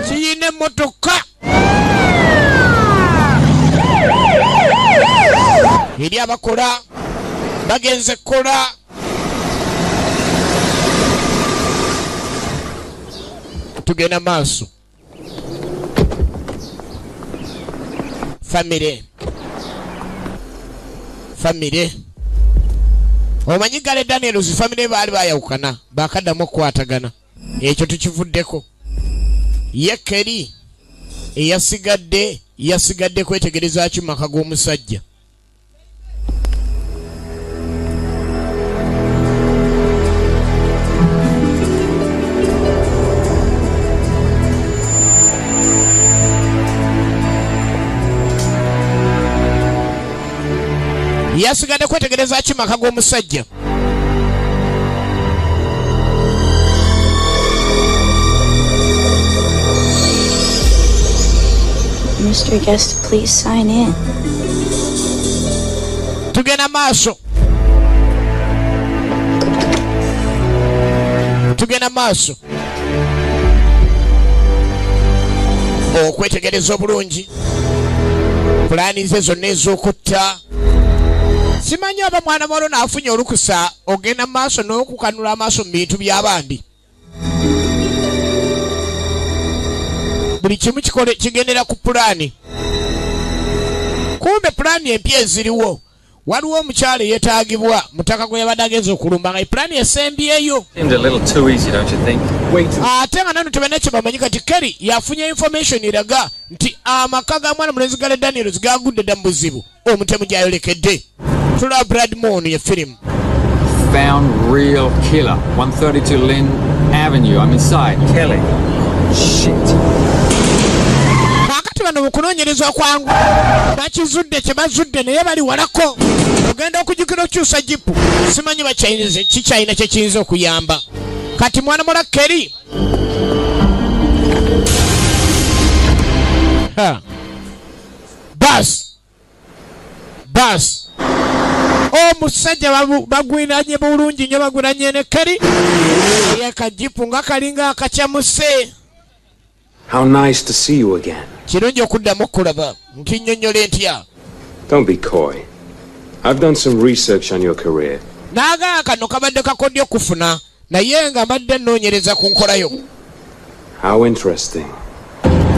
Kiyine motoka. Eri abakola bagenze kola. Tugenda maaso. Family. Omanyi Gale Daniels family baali bayawukana bakaddamu okukwatagana. Ekyo tukivuddeko. Ye Kerry yasigadde kwetegereza kimaka g'omusajja. Yasigadde kwetegereza kimaka g'omusajja. Mystery guest, please sign in. Tugenda maaso. Okwetegereza obulungi. Pulaani ze zonna ez'okutta. Simanyi oba mwana mwalo naafunye olukusa ogenda maaso n'okukanula amaaso mu bintu by'abandi. Buli kimu kigendera ku pulaani. Kumbe pulaani empya eziriwo. Waliwo omukyala yeetaagibwa mutaka gwe yabadde agenza okulumba nga pulaani esembyeyo. Ate nga nano tebalina kye bamanyi kati Kerry yafunye information eraga nti amaka ga mwana mulenzi Gale Daniels gagudde dda mu buzibu. Omutemu gy'ayolekedde. Tula Brad Moon ye film. Found real killer. 132 Lynn Avenue. I'm inside. Kelly. Shit. Kakati bano mukunoonyereza kwangu bakizudde kye bazudde naye bali walako. Ogenda okujjukira okukyusa jipu. Simanyi bakyayinze kikyayina kye kiyinza okuyamba. Kati mwana mula Kerry. Bas. Omusajja bagwiranye bulungi nnyo bagwiranye ne Kerry. Yakajipu nga kalinga akakyamuse. How nice to see you again. Kirungi okuddamu okulaba nkinnyonnyole ntya. Don't be coy. I've done some research on your career. Naaga kano kabadde kakodya okufuna naye nga mbadde nnoonyereza ku nkolayo. How interesting.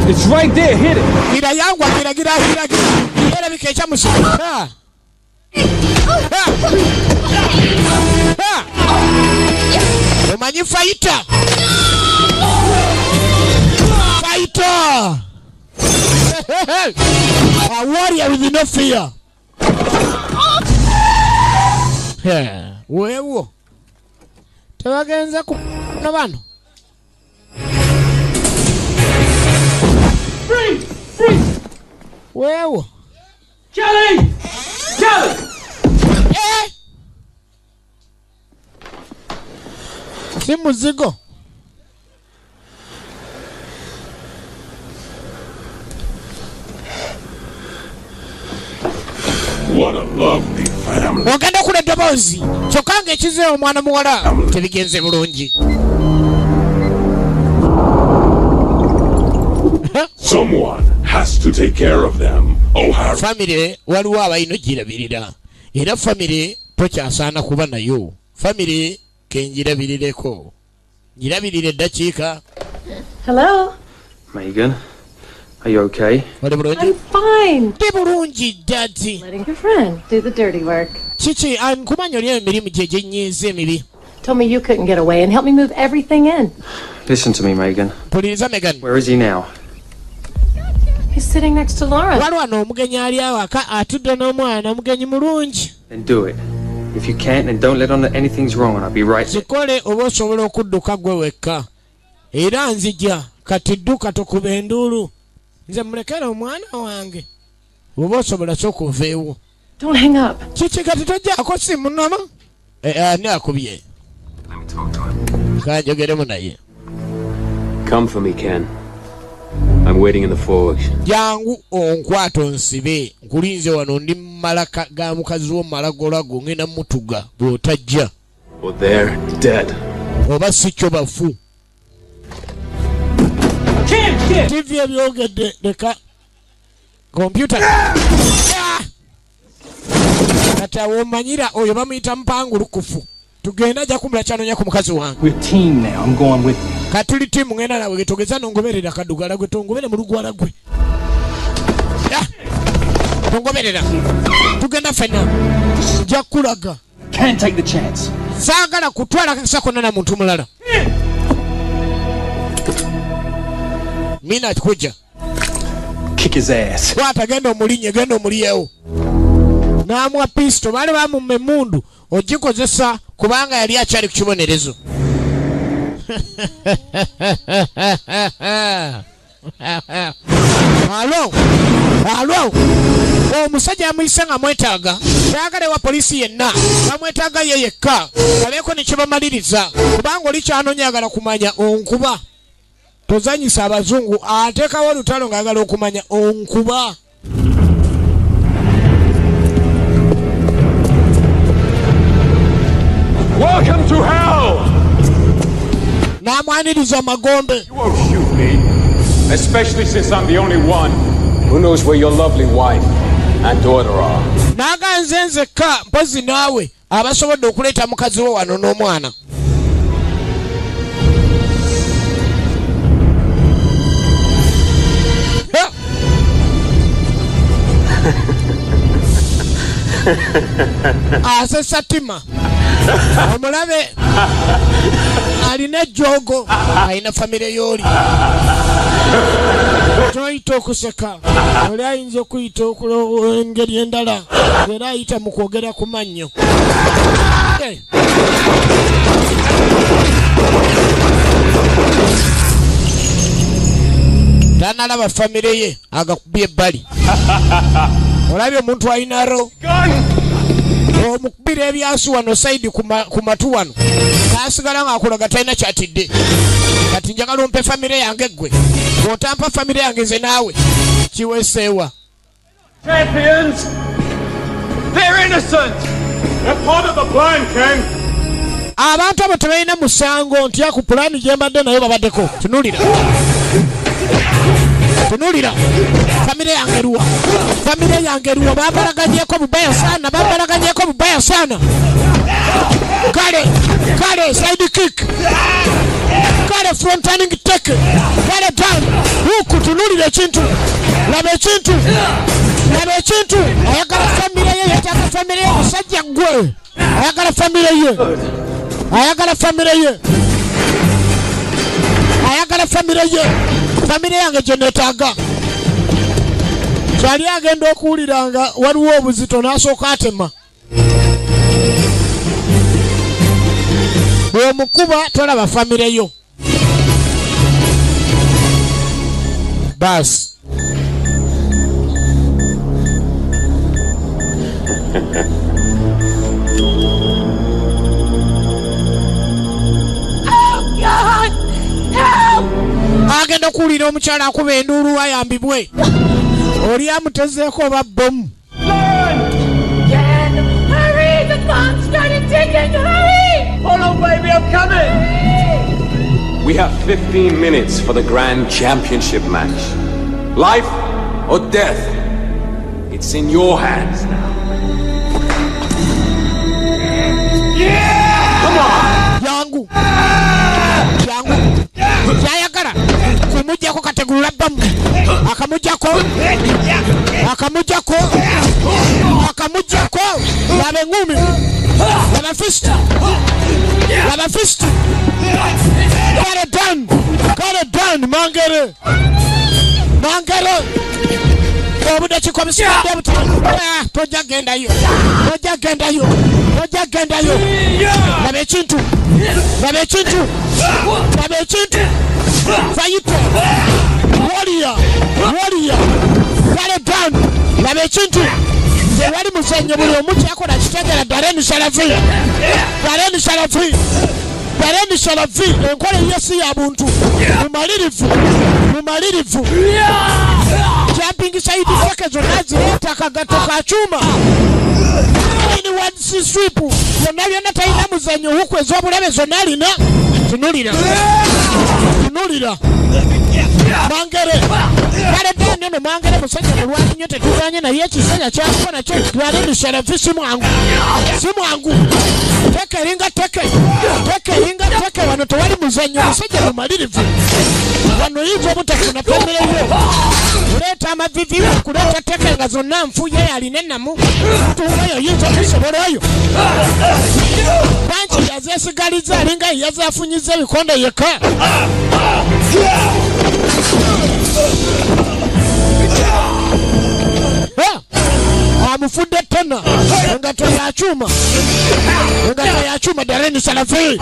It's right there, hit it. Gira yangwa gira. Erabika ekyamusi. Omanyi fighter. A warrior with no fear. Weewo. Tebagenza ku nabano. Free. Weewo. si muzigo. What a lovely family. Ogenda kula eddoboozi kyokka ng'ekize omwana muwala tebigenze bulungi. Someone has to take care of them. O'Hara. Family waliwo abalina ogirabirira era family tokyasaana kuba nayo. Family kenjirabirireko. Njirabirire eddakiika. Hello? Megan, are you okay? I'm fine. Ndi bulungi daddy. Letting your friend do the dirty work. Kiki nkumanya oli emirimu gye gyenyiiza emibi. Told me you couldn't get away and helped me move everything in. Listen to me, Megan. Puliriza Megan. Where is he now? He's sitting next to Laura. Waliwo ano omugenyi ali awaka atudde n'omwana omugenyi mulungi. Then do it. If you can't, then don't let on that anything's wrong and I'll be right there. Kikole oba osobola okudduka gwe wekka. Era nzija kati dduka tokuba enduulu. Nze mulekere omwana wange. Oba osobola ky'okuveewo. Don't hang up. Kiki kati tojjaako simu nnama? Ani akubye? Let me talk to him. Kanjogeremu naye. Come for me, Ken. I'm waiting in the forge. Jangu onkwata onsibe. Nkulinze wano ndi malaka ga mukazi wo malagolago ngenda mutuga bw'otajja. Well, they're dead. Oba si kyo bafu. TV ebyogedde leka. Computer. Kati awo omanyira oyo bamuyita mpangulukufu. Tugenda ajja kumula kyanonya ku mukazi wange. We're team now. I'm going with you. Katuli timu ngenda nawe getogeza nongoberera kadugala gwe tongobere mu lugwala gwe. Tongoberera. Tugenda fena. Jakulaga. Can't take the chance. Saagala kutwala kakisa konna na muntu mulala. Mina kuja. Kick his ass. Kwata genda omulinye genda omuliyewo. Naamwa pisto bali bamumme mundu ogikozesa kubanga yali akyali ku kibonerezo. Alo. Omusajja amuyise nga mwetaaga. Saagala wa polisi yenna. Bamwetaaga ye yekka. Kaleeko ne kibamaliriza. Kubanga oli kyanoonyagala kumanya onkuba. Tozanyisa abazungu ateekawo olutalo ng'ayagala okumanya onkuba. Welcome to hell! Namwaniriza magombe. You won't shoot me. Especially since I'm the only one who knows where your lovely wife and daughter are. Naganze nzekka mpozi naawe abasobodde okuleeta mukazi wo wano n'omwana. Asesa tima. Omulabe alina ejjoogo alina famire y'oli. Toyita okuseka oli ayinza okuyita engeri endala era ayita mu kwogera ku mannyo. Tanalaba famire ye agakubye ebbali. Olabye omuntu ayinaro omukubira ebyasu wano saidi ku matu wano kaasigala ng'akulaga talina kyatidde. Kati njagala ompe famire yange gwe bw'otampa famire yange nze naawe kiweeseewa. Champions! They're innocent! They're part of the plan, Ken! Abantu abo tebalina musango ntya ku pulaani gye mbadde nayo babaddeko. Tunulira. Famire yange ruwa. Famire yange ruwa. Bambalaganyeko bubaya sana. Kale, side kick. Kale, front turning take. Kale, down. Huku, tunulira ekintu. Laba ekintu. Ayagala famire ye, yataka famire ye, musajja gwe. Ayagala famire ye. Famire yange gye neetaaga. Kyali agenda okuwuliranga waliwo obuzito n'asooka atema. Bw'omukuba tolaba famire yo. Basi. kuulira omukyala akuba enduulu ayambibwe oli amutezeeko oba bbomu. Hurry! The bomb started ticking! Hurry! Hold on, baby, I'm coming! We have 15 minutes for the grand championship match. Life or death? It's in your hands now. Yeah! Come on! Yangu! Jayagara! Kumujako kategula bam! Akamujako! Labe ngumi! Labe fist! Got it done! Mangere! Obuda chikomisiyo debuta. Tojagenda yo. Labe chintu. Fighter. Warrior. Got it done. Labe chintu. Wali musenyo buli omuti akola kitegera Darren Shalafi enkola yesi ya buntu mumalirivu jumping side sekezo nazi takagato ka chuma ni one sweep yonali na taina muzanyo huko ezobulebe zonalina tunulira Mangere kale dane mangere musajja mulwanyi nyote tuganye na yechi senya chako na chechi Darren Shalafi simu angu teke wano tewali muzanyo musajja mumalirivu wano hizo mutafuna famire yo kuleta amavivi kuleta teke nga zonna nfuye alinenamu tuwayo yizo kusobolayo banchi yazesigaliza alinga yazafunyiza ebikonde yeka amufudde tena engato ya chuma Darren Shalafi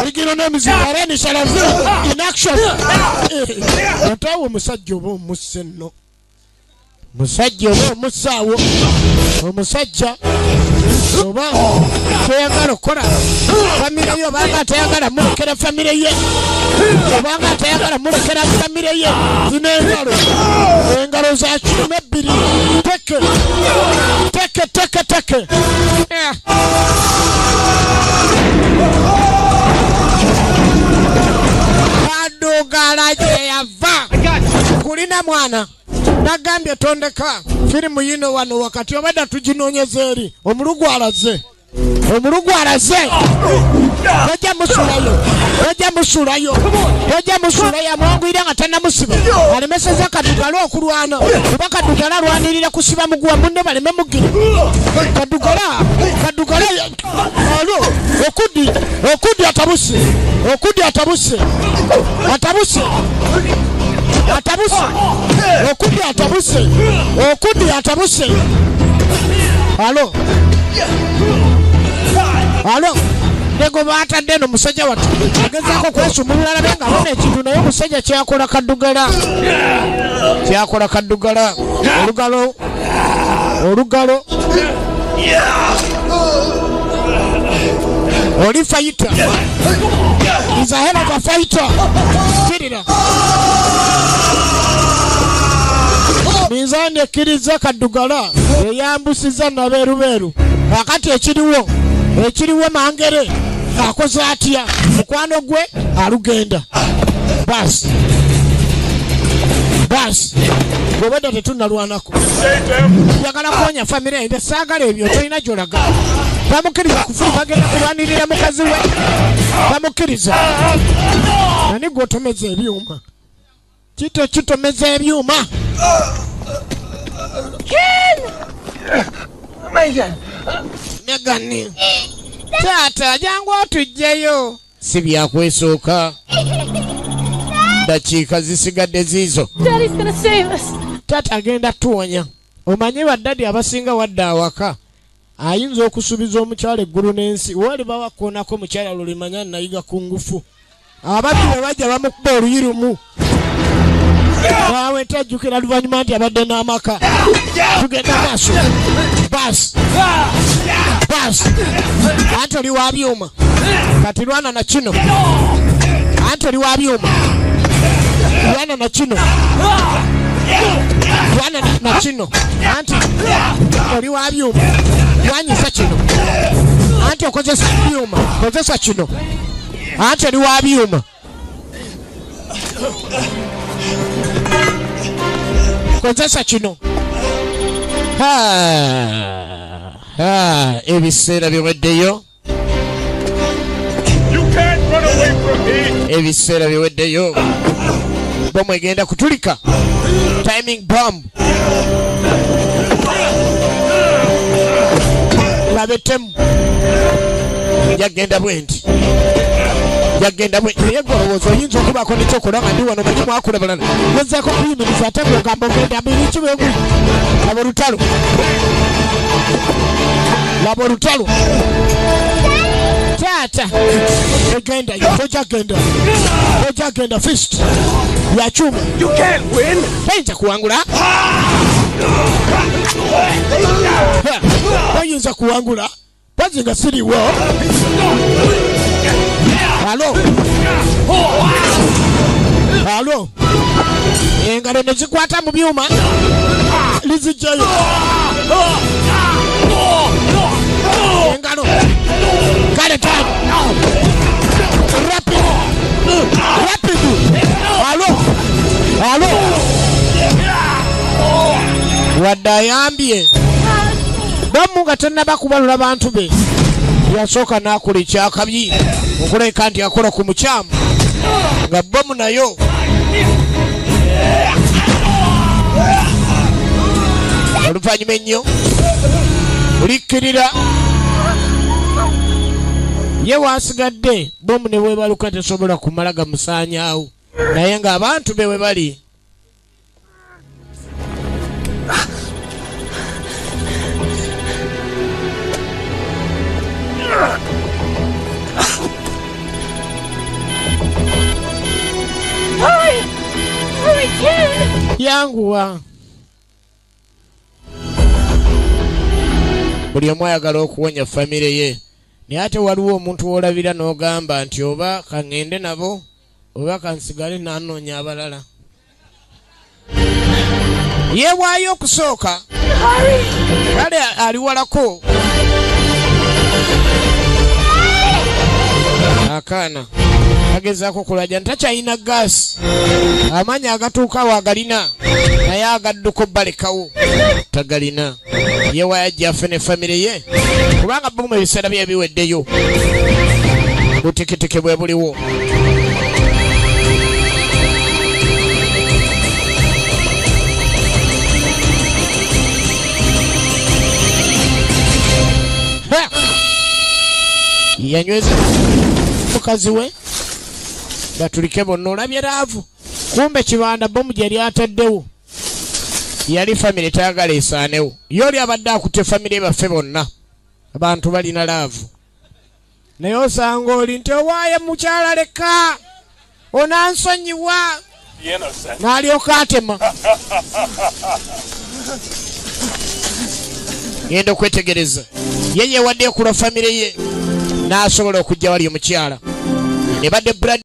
ligino nemizi Darren Shalafi in action ntawo musajja obo musenno musajja obo musawo omusajja oba teyagala kola famire yo banga teyagala mulekera famire ye banga teyagala mulekera famire ye zino engalo za chuma bbiri teke kadugala je yava kulina mwana nagambye tondeka firimu yino wano wakati obadda tujinoonyeza eri omulugu alaze Oja musulayo amwangwira nga tannamusiba alemeseza kadugala okulwana kuba kadugala alwanirira kusiba muguwa munne baleme mugira kadugala alo okudi atabuse okudi atabuse alo nego batadde no musajja watu agezako kwesumulula labenga bone ekintu naye musajja kyakola kaddugala olugalo oli fighter is a hell of a fighter kirira mizani ekiriza kaddugala eyambusiza nabeerubeeru akati ekiriwo Mangere akoze atya mukwano gwe alugenda basi gobadde tetunalwanako yagala kuwonya famire ende saagala ebyo tolina gyolaga bamukiriza kufulu bagenda kulwanirira mukazi we bamukiriza ani gwotomeza ebyuma kitomeza ebyuma Megani Tata jangu otujjeyo si byakwesooka dakiika zisigadde ziizo Daddy's gonna save us. Tata agenda tuwonya omanyi baddadi abasinga wadde awaka ayinza okusuubiza omukyala eggulu n'ensi wali bawakoonako mukyala lulimanya nayiga ku ngufu ababbi bwe bajja bamukuba oluyi lumu nawe tajjukira luvannyuma nti abadde n'amaka tugenda maaso basi anti oli wa byuma kati lwana na kino anti oli wa byuma Lwana na kino. Lwana na kino. Anti oli wa byuma. Lwanyisa kino. Anti okozesa byuma. Kozesa kino. Anti oli wa byuma. Kozesa kino. Ebiseera biweddeyo. Ebiseera biweddeyo. Bomu egenda kutulika. Timing bomb. Labetemu. Jagenda bwenti. Jagenda bwenti. Yegolowooza oyinza okubaako nekyokola nga ndi wano manyi mwakula balala. Gezaako kuyimiriza ate ng'ogamba ogenda mbiri kibeegu. Laba olutalo. Laba olutalo. Tata. Egenda yo. Tojagenda. Tojagenda fist. Ya chuma. You can't win. Tayinza kuwangula. Tayinza kuwangula. Pazinga siriwo. Halo. Halo. Engalo nezikwata mu byuma. Lizijayo. Engalo. Kale time. Rapid. Rapid. Halo. Halo. Wadayambye. Bomu nga tannaba kubalula bantu be. Yasooka n'akola ekyakabi okuleka nti akola ku mukyamu nga bomu nayo oluvannyuma ennyo ulikkirira ye wasigadde bomu ne weebaluka tesobola kumala gamusaanyaawo naye ng'abantu be we bali Hurry, kid! Yanguwa. Buli omu ayagala okuwonya famire ye. Naye ate waliwo omuntu w'olabira n'ogamba nti oba kaŋŋende nabo oba kansigale n'anoonya abalala. Yeewaayo okusooka. Kale ali walako. Akaana agezaako kulaja ntakyalina gaasi amaanyi agatuuka waagalina naye agadduko balekawo tagalina yeewaayo ajja afune famire ye kubanga bomu ebiseera bye biweddeyo buteketeke bwe buliwo yanyweza mukazi we batulike bonna olabye laavu kumbe kibanda bomu gye lyataddewo yali famire tayagala esaanewo ye oli abadde akutte famire baffe bonna abantu balina laavu naye osanga oli nti owaaye mukyala leka onansonyiwa n'alyoka atema genda okwetegereza ye yeewadde ekula famire ye n'asobola okujja wali omukyala ne badde